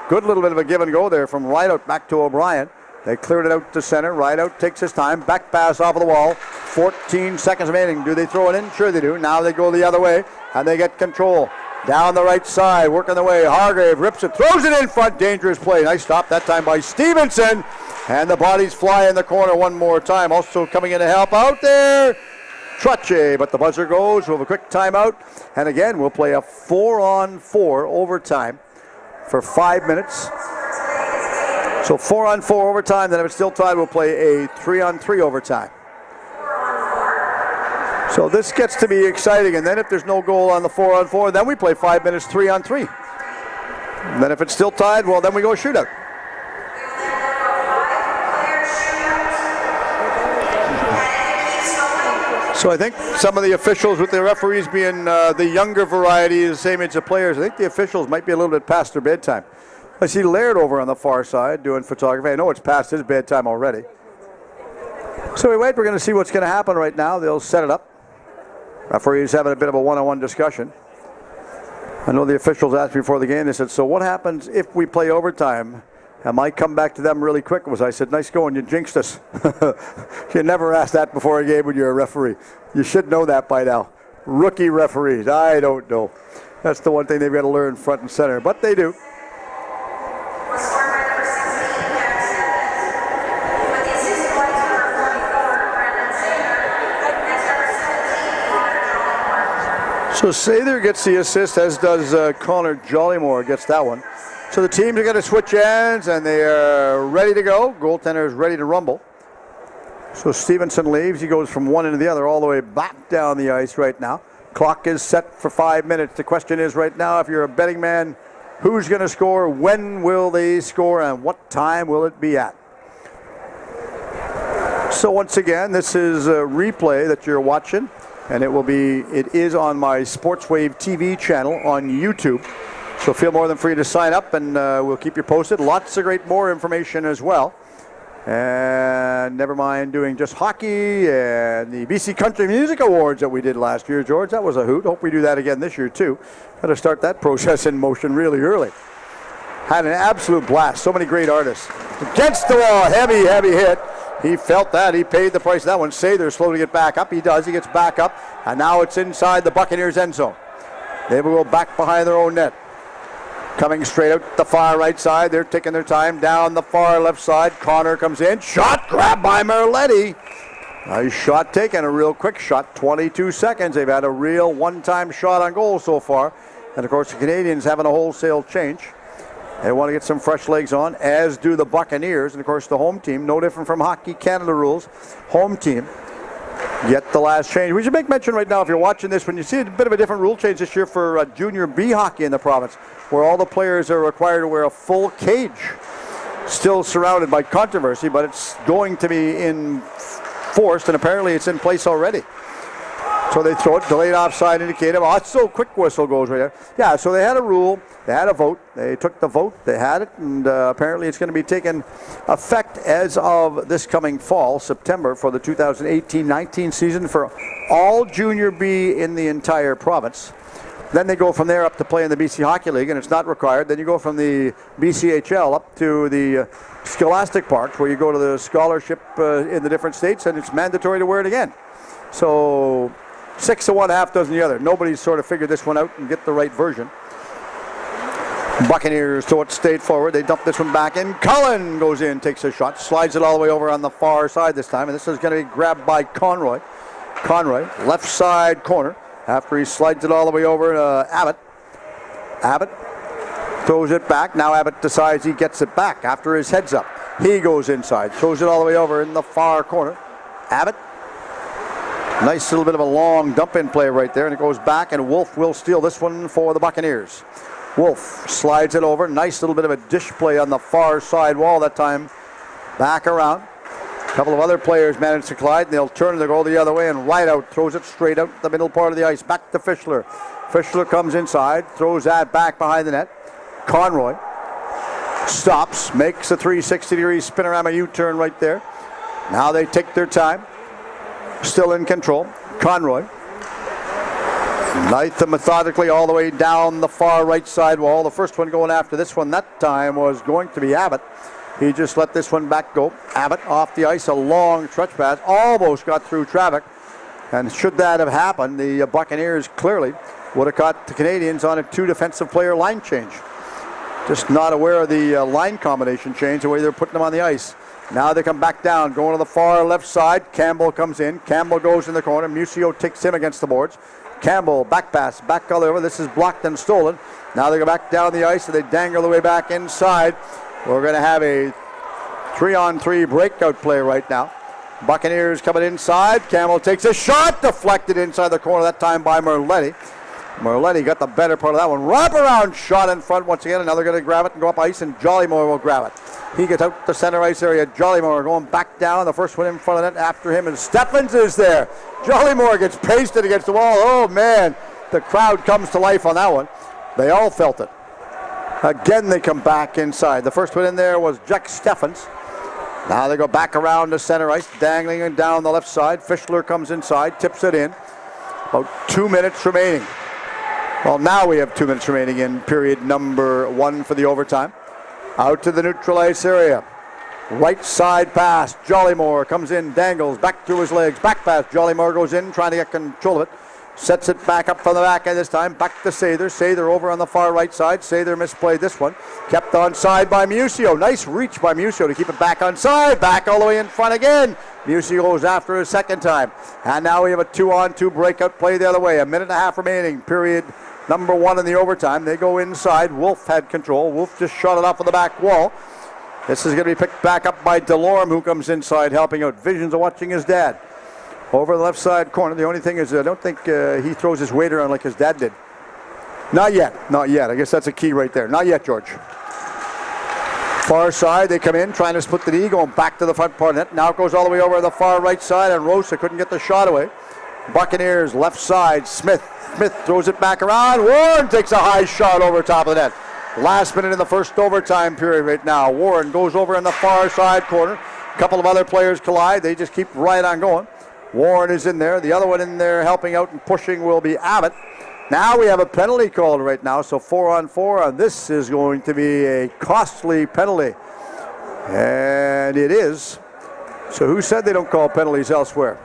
Good little bit of a give and go there from Rideout back to O'Brien. They cleared it out to center. Rideout takes his time. Back pass off of the wall. 14 seconds remaining. Do they throw it in? Sure they do. Now they go the other way. And they get control. Down the right side. Working the way. Hargrave rips it. Throws it in front. Dangerous play. Nice stop that time by Stevenson. And the bodies fly in the corner one more time. Also coming in to help out there, Truche. But the buzzer goes. We'll have a quick timeout. And again, we'll play a 4-on-4 overtime for 5 minutes. So 4-on-4 overtime. Then if it's still tied, we'll play a 3-on-3 overtime. So this gets to be exciting. And then if there's no goal on the 4-on-4, then we play 5 minutes 3-on-3. And then if it's still tied, well, then we go shootout. So I think some of the officials, with the referees being the younger variety, the same age of players, I think the officials might be a little bit past their bedtime. I see Laird over on the far side doing photography. I know it's past his bedtime already. So we wait. We're going to see what's going to happen right now. They'll set it up. Referees having a bit of a one-on-one discussion. I know the officials asked me before the game. They said, so what happens if we play overtime? I might come back to them really quick. I said, nice going, you jinxed us. You never asked that before a game when you're a referee. You should know that by now. Rookie referees, I don't know. That's the one thing they've got to learn front and center, but they do. So Sather gets the assist, as does Connor Jollymore gets that one. So the teams are going to switch ends, and they are ready to go. Goaltender is ready to rumble. So Stevenson leaves. He goes from one end to the other all the way back down the ice right now. Clock is set for 5 minutes. The question is right now, if you're a betting man, who's going to score, when will they score, and what time will it be at? So once again, this is a replay that you're watching, and it is on my Sportswave TV channel on YouTube. So feel more than free to sign up, and we'll keep you posted. Lots of great more information as well. And never mind doing just hockey and the BC Country Music Awards that we did last year, George. That was a hoot. Hope we do that again this year, too. Got to start that process in motion really early. Had an absolute blast. So many great artists. Against the wall. Heavy, heavy hit. He felt that. He paid the price of that one. Sather slow to get back up. He does. He gets back up. And now it's inside the Buccaneers' end zone. They will go back behind their own net. Coming straight out the far right side. They're taking their time down the far left side. Connor comes in. Shot grabbed by Merletti. Nice shot taken. A real quick shot. 22 seconds. They've had a real one-time shot on goal so far. And, of course, the Canadians having a wholesale change. They want to get some fresh legs on, as do the Buccaneers. And, of course, the home team, no different from Hockey Canada rules. Home team get the last change. We should make mention right now, if you're watching this, when you see a bit of a different rule change this year for Junior B hockey in the province, where all the players are required to wear a full cage. Still surrounded by controversy, but it's going to be enforced, and apparently it's in place already. So they throw it, delayed offside indicated. Oh, it's so quick whistle goes right there. Yeah, so they had a rule, they had a vote, they took the vote, they had it, and apparently it's going to be taken effect as of this coming fall, September, for the 2018-19 season for all Junior B in the entire province. Then they go from there up to play in the BC Hockey League, and it's not required. Then you go from the BCHL up to the Scholastic Parks, where you go to the scholarship in the different states, and it's mandatory to wear it again. So 6 to 1, half dozen the other. Nobody's sort of figured this one out and get the right version. Buccaneers throw it straight forward. They dump this one back in. Cullen goes in, takes a shot, slides it all the way over on the far side this time, and this is going to be grabbed by Conroy. Conroy, left side corner. After he slides it all the way over to Abbott. Abbott throws it back. Now Abbott decides he gets it back after his head's up. He goes inside, throws it all the way over in the far corner. Abbott. Nice little bit of a long dump-in play right there, and it goes back, and Wolf will steal this one for the Buccaneers. Wolf slides it over. Nice little bit of a dish play on the far side wall that time. Back around. A couple of other players manage to collide, and they'll turn the goal the other way, and right out throws it straight out the middle part of the ice. Back to Fischler. Fischler comes inside, throws that back behind the net. Conroy stops, makes a 360-degree spinorama U-turn right there. Now they take their time. Still in control. Conroy. Nice and methodically all the way down the far right side wall. The first one going after this one that time was going to be Abbott. He just let this one back go. Abbott off the ice, a long stretch pass, almost got through traffic. And should that have happened, the Buccaneers clearly would have caught the Canadians on a 2 defensive player line change. Just not aware of the line combination change, the way they're putting them on the ice. Now they come back down, going to the far left side. Campbell comes in. Campbell goes in the corner. Musio takes him against the boards. Campbell, back pass, back all over. This is blocked and stolen. Now they go back down the ice, and they dangle the way back inside. We're going to have a 3-on-3 breakout play right now. Buccaneers coming inside. Campbell takes a shot, deflected inside the corner, that time by Merletti. Merletti got the better part of that one. Wraparound shot in front once again, and now they're going to grab it and go up ice, and Jollymore will grab it. He gets out the center ice area. Jollymore going back down. The first one in front of the net after him, and Steffens is there. Jollymore gets pasted against the wall. Oh, man. The crowd comes to life on that one. They all felt it. Again, they come back inside. The first one in there was Jack Steffens. Now they go back around the center ice, dangling and down the left side. Fischler comes inside, tips it in. About 2 minutes remaining. Well, now we have 2 minutes remaining in period number 1 for the overtime. Out to the neutral ice area. Right side pass. Jollymore comes in, dangles, back through his legs. Back pass. Jollymore goes in, trying to get control of it. Sets it back up from the back end this time. Back to Sather. Sather over on the far right side. Sather misplayed this one. Kept on side by Musio. Nice reach by Musio to keep it back on side. Back all the way in front again. Musio goes after a second time. And now we have a 2-on-2 breakout play the other way. 1.5 minutes remaining. Period number 1 in the overtime. They go inside. Wolf had control. Wolf just shot it off of the back wall. This is going to be picked back up by Delorme, who comes inside helping out. Visions of watching his dad. Over the left side corner. The only thing is I don't think he throws his weight around like his dad did. Not yet. Not yet. I guess that's a key right there. Not yet, George. Far side, they come in, trying to split the D, going back to the front part of net. Now it goes all the way over to the far right side, and Rosa couldn't get the shot away. Buccaneers, left side, Smith. Smith throws it back around. Warren takes a high shot over top of the net. Last minute in the first overtime period right now. Warren goes over in the far side corner. A couple of other players collide. They just keep right on going. Warren is in there. The other one in there helping out and pushing will be Abbott. Now we have a penalty called right now, so 4-on-4, and this is going to be a costly penalty. And it is. So who said they don't call penalties elsewhere?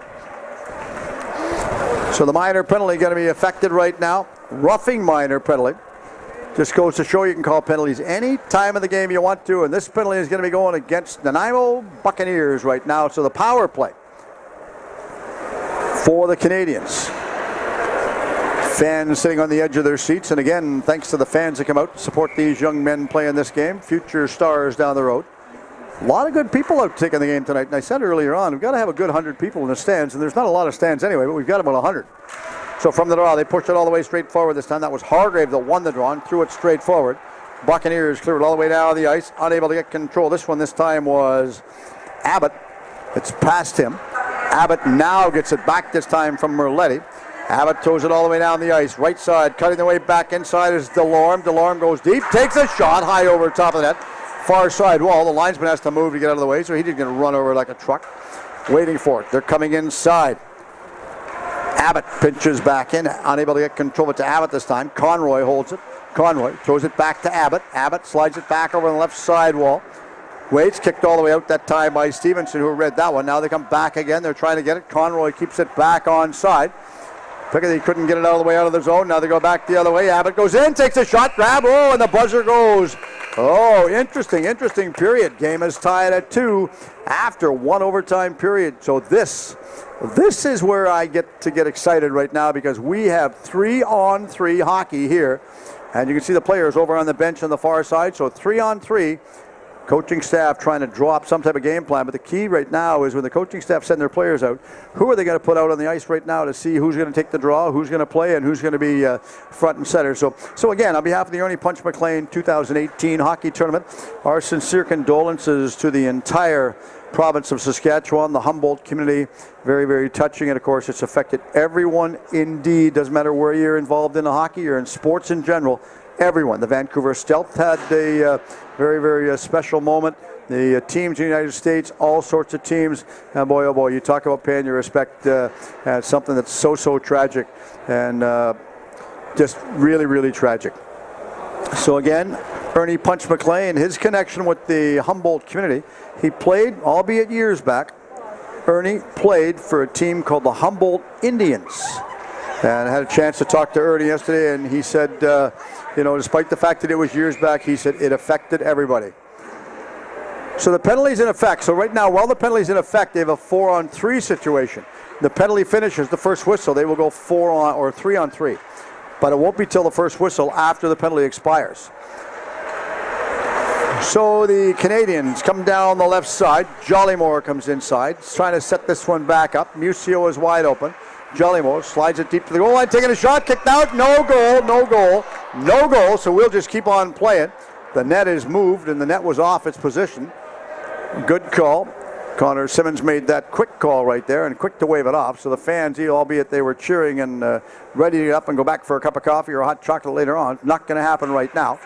So the minor penalty going to be affected right now. Roughing minor penalty. Just goes to show you can call penalties any time of the game you want to, and this penalty is going to be going against the Nanaimo Buccaneers right now. So the power play for the Canadians. Fans sitting on the edge of their seats, and again, thanks to the fans that come out to support these young men playing this game, future stars down the road. A lot of good people out taking the game tonight, and I said earlier on, we've got to have a good 100 people in the stands, and there's not a lot of stands anyway, but we've got about 100. So from the draw, they pushed it all the way straight forward this time. That was Hargrave that won the draw and threw it straight forward. Buccaneers cleared it all the way down the ice, unable to get control. This one this time was Abbott. It's past him. Abbott now gets it back this time from Merletti. Abbott throws it all the way down the ice. Right side, cutting the way back inside is Delorme. Delorme goes deep, takes a shot high over top of the net. Far side wall. The linesman has to move to get out of the way, so he didn't get to run over like a truck. Waiting for it. They're coming inside. Abbott pinches back in, unable to get control of it to Abbott this time. Conroy holds it. Conroy throws it back to Abbott. Abbott slides it back over the left side wall. Waits, kicked all the way out that time by Stevenson, who read that one. Now they come back again. They're trying to get it. Conroy keeps it back on side. Pickett, he couldn't get it all the way out of the zone. Now they go back the other way. Abbott goes in, takes a shot, grab, and the buzzer goes. Oh, interesting period. Game is tied at 2 after one overtime period. So this is where I get excited right now, because we have 3-on-3 hockey here. And you can see the players over on the bench on the far side. So 3-on-3. Coaching staff trying to draw up some type of game plan, but the key right now is when the coaching staff send their players out, who are they going to put out on the ice right now to see who's going to take the draw, who's going to play, and who's going to be front and center. So again, on behalf of the Ernie Punch McLean 2018 hockey tournament, our sincere condolences to the entire province of Saskatchewan, the Humboldt community. Very, very touching, and of course it's affected everyone indeed. Doesn't matter where you're involved in the hockey or in sports in general. Everyone. The Vancouver Stealth had a very, very special moment. The teams in the United States, all sorts of teams. And boy, oh boy, you talk about paying your respect at something that's so tragic, and just really, really tragic. So again, Ernie Punch McLean, his connection with the Humboldt community, he played, albeit years back, Ernie played for a team called the Humboldt Indians. And I had a chance to talk to Ernie yesterday, and he said, despite the fact that it was years back, he said it affected everybody. So the penalty's in effect. So right now, while the penalty's in effect, they have a 4-on-3 situation. The penalty finishes the first whistle. They will go 4-on or 3-on-3. But it won't be till the first whistle after the penalty expires. So the Canadians come down the left side. Jollymore comes inside. He's trying to set this one back up. Musio is wide open. Jollymore slides it deep to the goal line, taking a shot, kicked out, no goal, so we'll just keep on playing. The net is moved, and the net was off its position. Good call. Connor Simmons made that quick call right there, and quick to wave it off, so the fans, albeit they were cheering and ready to get up and go back for a cup of coffee or a hot chocolate later on, not going to happen right now.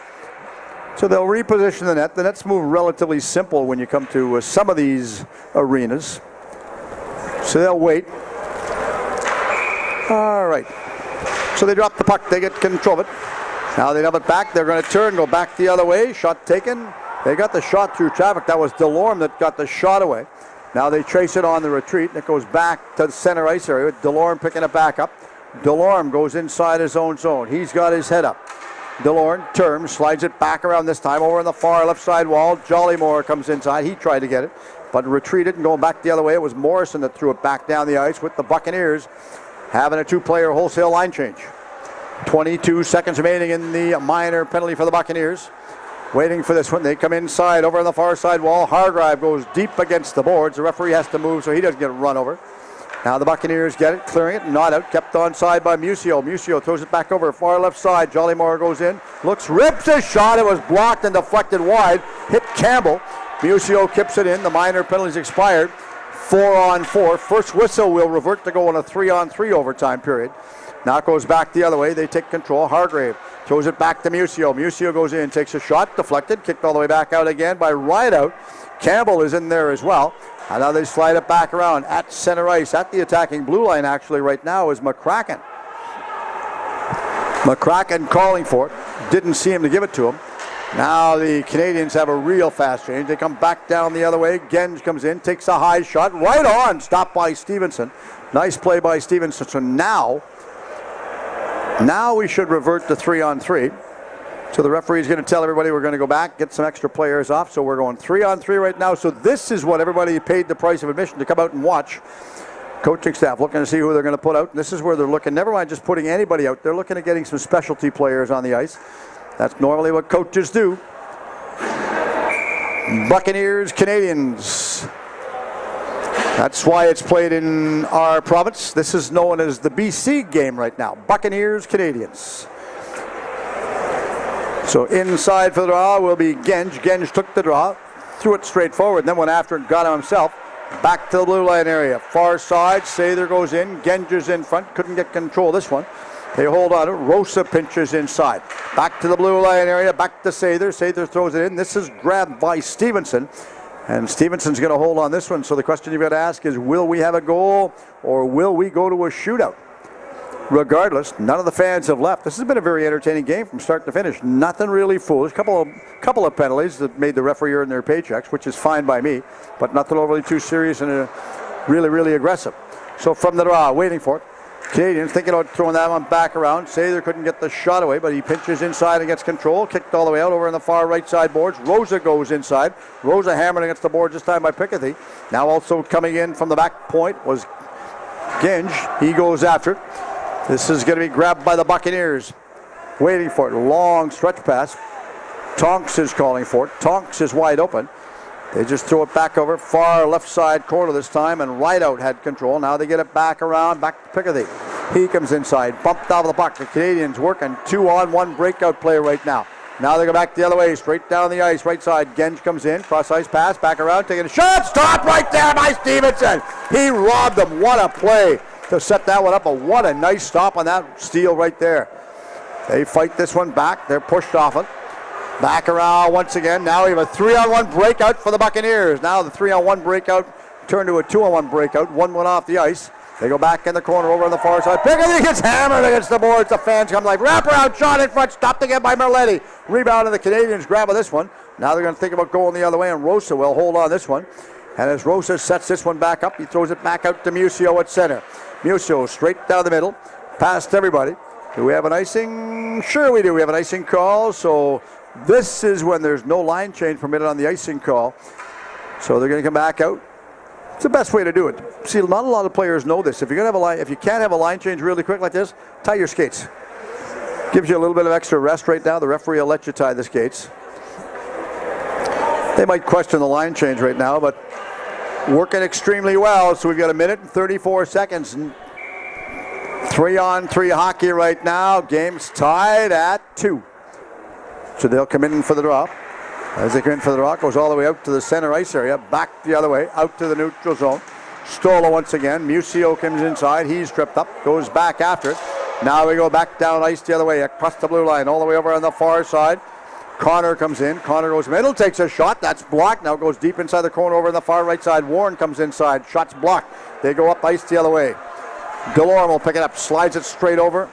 So they'll reposition the net. The nets move relatively simple when you come to some of these arenas. So they'll wait. All right. So they drop the puck. They get control of it. Now they have it back. They're going to turn, go back the other way. Shot taken. They got the shot through traffic. That was Delorme that got the shot away. Now they trace it on the retreat, and it goes back to the center ice area with Delorme picking it back up. Delorme goes inside his own zone. He's got his head up. Delorme turns, slides it back around this time over on the far left side wall. Jollymore comes inside. He tried to get it, but retreated and going back the other way. It was Morrison that threw it back down the ice with the Buccaneers having a 2-player wholesale line change. 22 seconds remaining in the minor penalty for the Buccaneers. waiting for this one. They come inside over on the far side wall. Hargreave goes deep against the boards. The referee has to move so he doesn't get run over. Now the Buccaneers get it, clearing it, not out, kept onside by Musio. Musio throws it back over, far left side. Jollymore goes in, looks, rips his shot. It was blocked and deflected wide. Hit Campbell. Musio kips it in. The minor penalties expired. 4-on-4. First whistle will revert to go on a 3-on-3 overtime period. Now it goes back the other way. They take control. Hargrave throws it back to Musio. Musio goes in, takes a shot, deflected, kicked all the way back out again by Rideout. Campbell is in there as well. And now they slide it back around at center ice. At the attacking blue line actually right now is McCracken. McCracken calling for it. Didn't see him to give it to him. Now the Canadians have a real fast change. They come back down the other way. Genge comes in, takes a high shot. Right on, stopped by Stevenson. Nice play by Stevenson. So now we should revert to 3-on-3. So the referee is going to tell everybody we're going to go back, get some extra players off. So we're going 3-on-3 right now. So this is what everybody paid the price of admission to come out and watch. Coaching staff looking to see who they're going to put out. And this is where they're looking, never mind just putting anybody out. They're looking at getting some specialty players on the ice. That's normally what coaches do. Buccaneers, Canadians. That's why it's played in our province. This is known as the BC game right now. Buccaneers, Canadians. So inside for the draw will be Genge. Genge took the draw, threw it straight forward, then went after it and got him himself. Back to the blue line area. Far side, Sather goes in. Genge is in front, couldn't get control of this one. They hold on to it. Rosa pinches inside. Back to the blue line area, back to Sather. Sather throws it in. This is grabbed by Stevenson. And Stevenson's going to hold on this one. So the question you've got to ask is, will we have a goal or will we go to a shootout? Regardless, none of the fans have left. This has been a very entertaining game from start to finish. Nothing really foolish. Couple of penalties that made the referee earn their paychecks, which is fine by me, but nothing overly too serious and really, really aggressive. So from the draw, waiting for it. Canadians thinking about throwing that one back around. Sather couldn't get the shot away, but he pinches inside and gets control. Kicked all the way out over on the far right side boards. Rosa goes inside. Rosa hammered against the board this time by Picketty. Now also coming in from the back point was Genge. He goes after it. This is going to be grabbed by the Buccaneers. Waiting for it. Long stretch pass. Tonks is calling for it. Tonks is wide open. They just throw it back over. Far left side corner this time, and Rideout had control. Now they get it back around, back to Picketty. He comes inside, bumped out of the puck. The Canadians working 2-on-1 breakout play right now. Now they go back the other way, straight down the ice, right side. Genge comes in, cross ice pass, back around, taking a shot. Stop right there by Stevenson. He robbed them. What a play to set that one up, but what a nice stop on that steal right there. They fight this one back. They're pushed off it. Back around once again. Now we have a 3-on-1 breakout for the Buccaneers. Now the 3-on-1 breakout turned to a 2-on-1 breakout. One went off the ice. They go back in the corner over on the far side. Picketty gets hammered against the boards. The fans come like wraparound shot in front. Stopped again by Merletti. Rebound, and the Canadians grab this one. Now they're going to think about going the other way, and Rosa will hold on this one. And as Rosa sets this one back up, he throws it back out to Musio at center. Musio straight down the middle, past everybody. Do we have an icing? Sure we do. We have an icing call. So this is when there's no line change permitted on the icing call. So they're going to come back out. It's the best way to do it. See, not a lot of players know this. If you're going to have a line, if you can't have a line change really quick like this, tie your skates. Gives you a little bit of extra rest right now. The referee will let you tie the skates. They might question the line change right now, but working extremely well. So we've got 1 minute and 34 seconds. 3-on-3 hockey right now. Game's tied at 2. So they'll come in for the draw. As they come in for the draw, it goes all the way out to the center ice area, back the other way, out to the neutral zone. Stola once again. Musio comes inside. He's tripped up, goes back after it. Now we go back down ice the other way, across the blue line, all the way over on the far side. Connor comes in. Connor goes middle, takes a shot. That's blocked. Now goes deep inside the corner over on the far right side. Warren comes inside. Shot's blocked. They go up ice the other way. Delorme will pick it up, slides it straight over,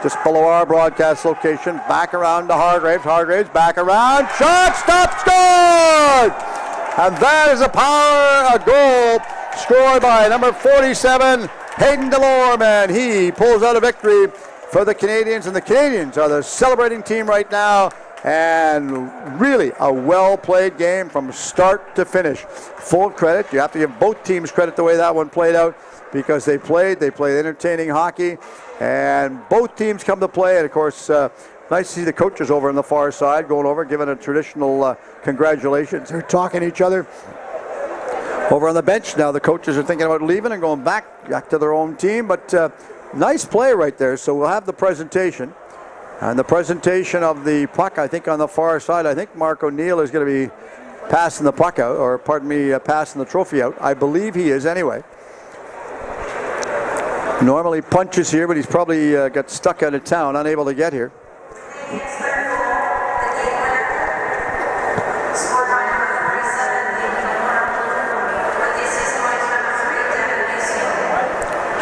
just below our broadcast location. Back around to Hargraves. Hargraves back around. Shot, stop, scored! And that is a goal scored by number 47, Hayden Delorme, and he pulls out a victory for the Canadians. And the Canadians are the celebrating team right now. And really a well-played game from start to finish. Full credit. You have to give both teams credit the way that one played out, because they played entertaining hockey, and both teams come to play. And of course, nice to see the coaches over on the far side going over, giving a traditional congratulations. They're talking to each other. Over on the bench now, the coaches are thinking about leaving and going back to their own team. But nice play right there. So we'll have the presentation. And the presentation of the puck, I think on the far side, I think Mark O'Neill is going to be passing the puck out, or pardon me, passing the trophy out. I believe he is anyway. Normally Punch is here, but he's probably got stuck out of town, unable to get here.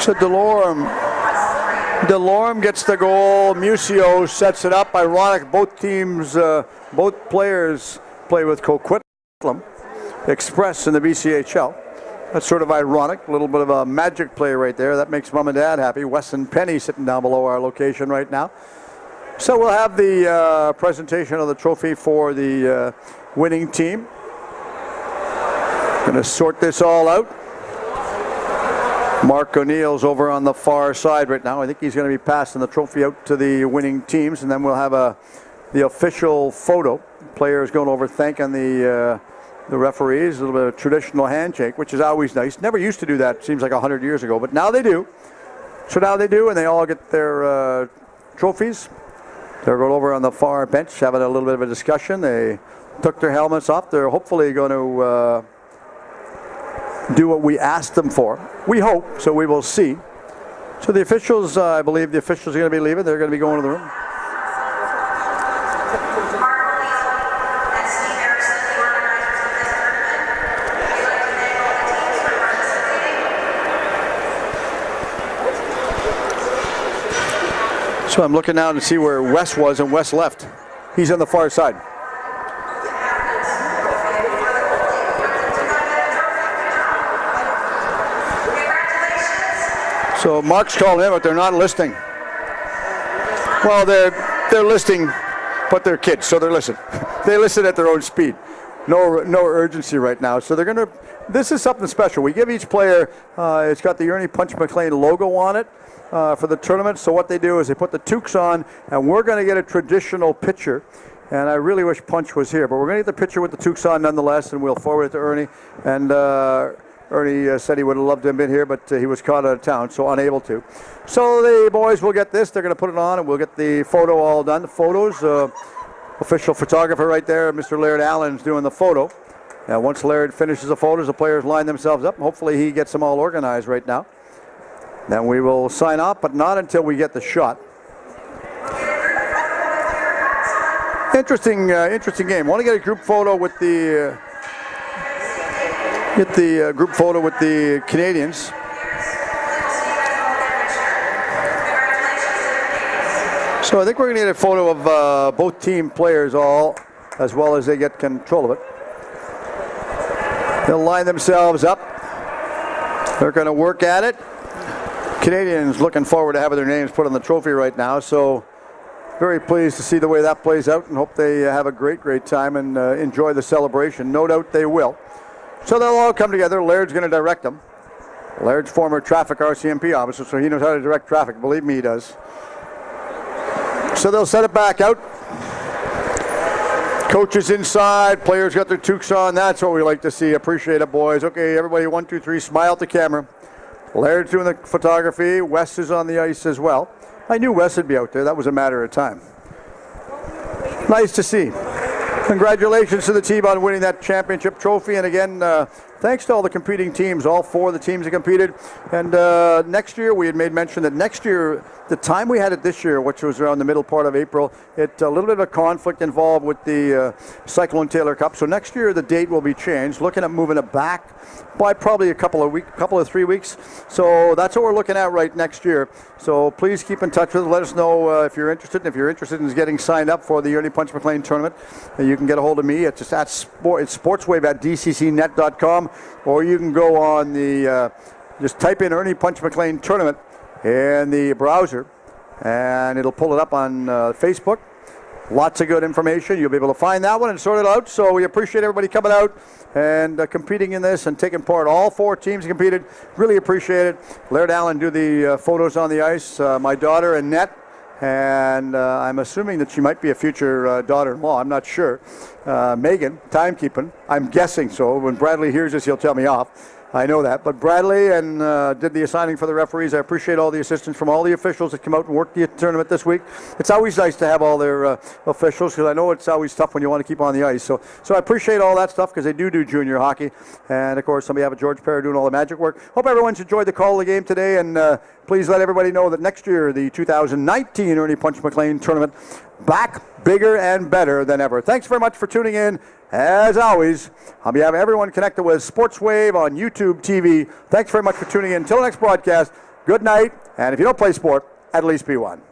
So Delorme gets the goal. Musio sets it up. Ironic, both teams, both players play with Coquitlam Express in the BCHL. That's sort of ironic. A little bit of a magic play right there. That makes Mom and Dad happy. Wes and Penny sitting down below our location right now. So we'll have the presentation of the trophy for the winning team. Going to sort this all out. Mark O'Neill's over on the far side right now. I think he's going to be passing the trophy out to the winning teams, and then we'll have the official photo. Players going over thanking the referees. A little bit of traditional handshake, which is always nice. Never used to do that. Seems like 100 years ago, but now they do. So now they do, and they all get their trophies. They're going over on the far bench, having a little bit of a discussion. They took their helmets off. They're hopefully going to do what we asked them for. We hope, so we will see. So the officials, I believe the officials are going to be leaving. They're going to be going to the room. So I'm looking now to see where Wes was, and Wes left. He's on the far side. So Mark's calling in, but they're not listening. Well, they're listening, but they're kids, so they're listening. They listen at their own speed. No urgency right now. So they're going to. This is something special. We give each player. It's got the Ernie Punch McLean logo on it for the tournament. So what they do is they put the toques on, and we're going to get a traditional picture. And I really wish Punch was here, but we're going to get the picture with the toques on nonetheless, and we'll forward it to Ernie. And Ernie said he would have loved to have been here, but he was caught out of town, so unable to. So the boys will get this. They're going to put it on, and we'll get the photo all done. The photos, official photographer right there, Mr. Laird Allen's doing the photo. Now, once Laird finishes the photos, the players line themselves up. Hopefully he gets them all organized right now. Then we will sign off, but not until we get the shot. Interesting game. Want to get a group photo with the... Get the group photo with the Canadians. So I think we're going to get a photo of both team players all, as well as they get control of it. They'll line themselves up. They're going to work at it. Canadians looking forward to having their names put on the trophy right now. So very pleased to see the way that plays out, and hope they have a great time and enjoy the celebration. No doubt they will. So they'll all come together. Laird's going to direct them. Laird's former traffic RCMP officer, so he knows how to direct traffic. Believe me, he does. So they'll set it back out. Coaches inside. Players got their toques on. That's what we like to see. Appreciate it, boys. Okay, everybody, 1, 2, 3, smile at the camera. Laird's doing the photography. Wes is on the ice as well. I knew Wes would be out there. That was a matter of time. Nice to see. Congratulations to the team on winning that championship trophy. And again, thanks to all the competing teams, all 4 of the teams that competed. And next year, we had made mention that next year, the time we had it this year, which was around the middle part of April, a little bit of a conflict involved with the Cyclone Taylor Cup. So next year, the date will be changed, looking at moving it back by probably a couple of 3 weeks. So that's what we're looking at right next year. So please keep in touch with us. Let us know if you're interested. And if you're interested in getting signed up for the Ernie Punch McLean tournament, you can get a hold of me. It's just it's sportswave at dccnet.com, or you can go on the just type in Ernie Punch McLean tournament in the browser, and it'll pull it up on Facebook. Lots of good information. You'll be able to find that one and sort it out. So we appreciate everybody coming out and competing in this and taking part. All 4 teams competed. Really appreciate it. Laird Allen do the photos on the ice. My daughter, Annette, and I'm assuming that she might be a future daughter-in-law. I'm not sure. Megan, timekeeping. I'm guessing so. When Bradley hears this, he'll tell me off. I know that. But Bradley and did the assigning for the referees. I appreciate all the assistance from all the officials that come out and work the tournament this week. It's always nice to have all their officials, because I know it's always tough when you want to keep on the ice. So I appreciate all that stuff, because they do junior hockey. And, of course, on behalf of George Parra doing all the magic work. Hope everyone's enjoyed the call of the game today. And please let everybody know that next year, the 2019 Ernie Punch McLean tournament, back bigger and better than ever. Thanks very much for tuning in. As always, on behalf of everyone connected with Sportswave on YouTube TV, thanks very much for tuning in. Until the next broadcast, good night, and if you don't play sport, at least be one.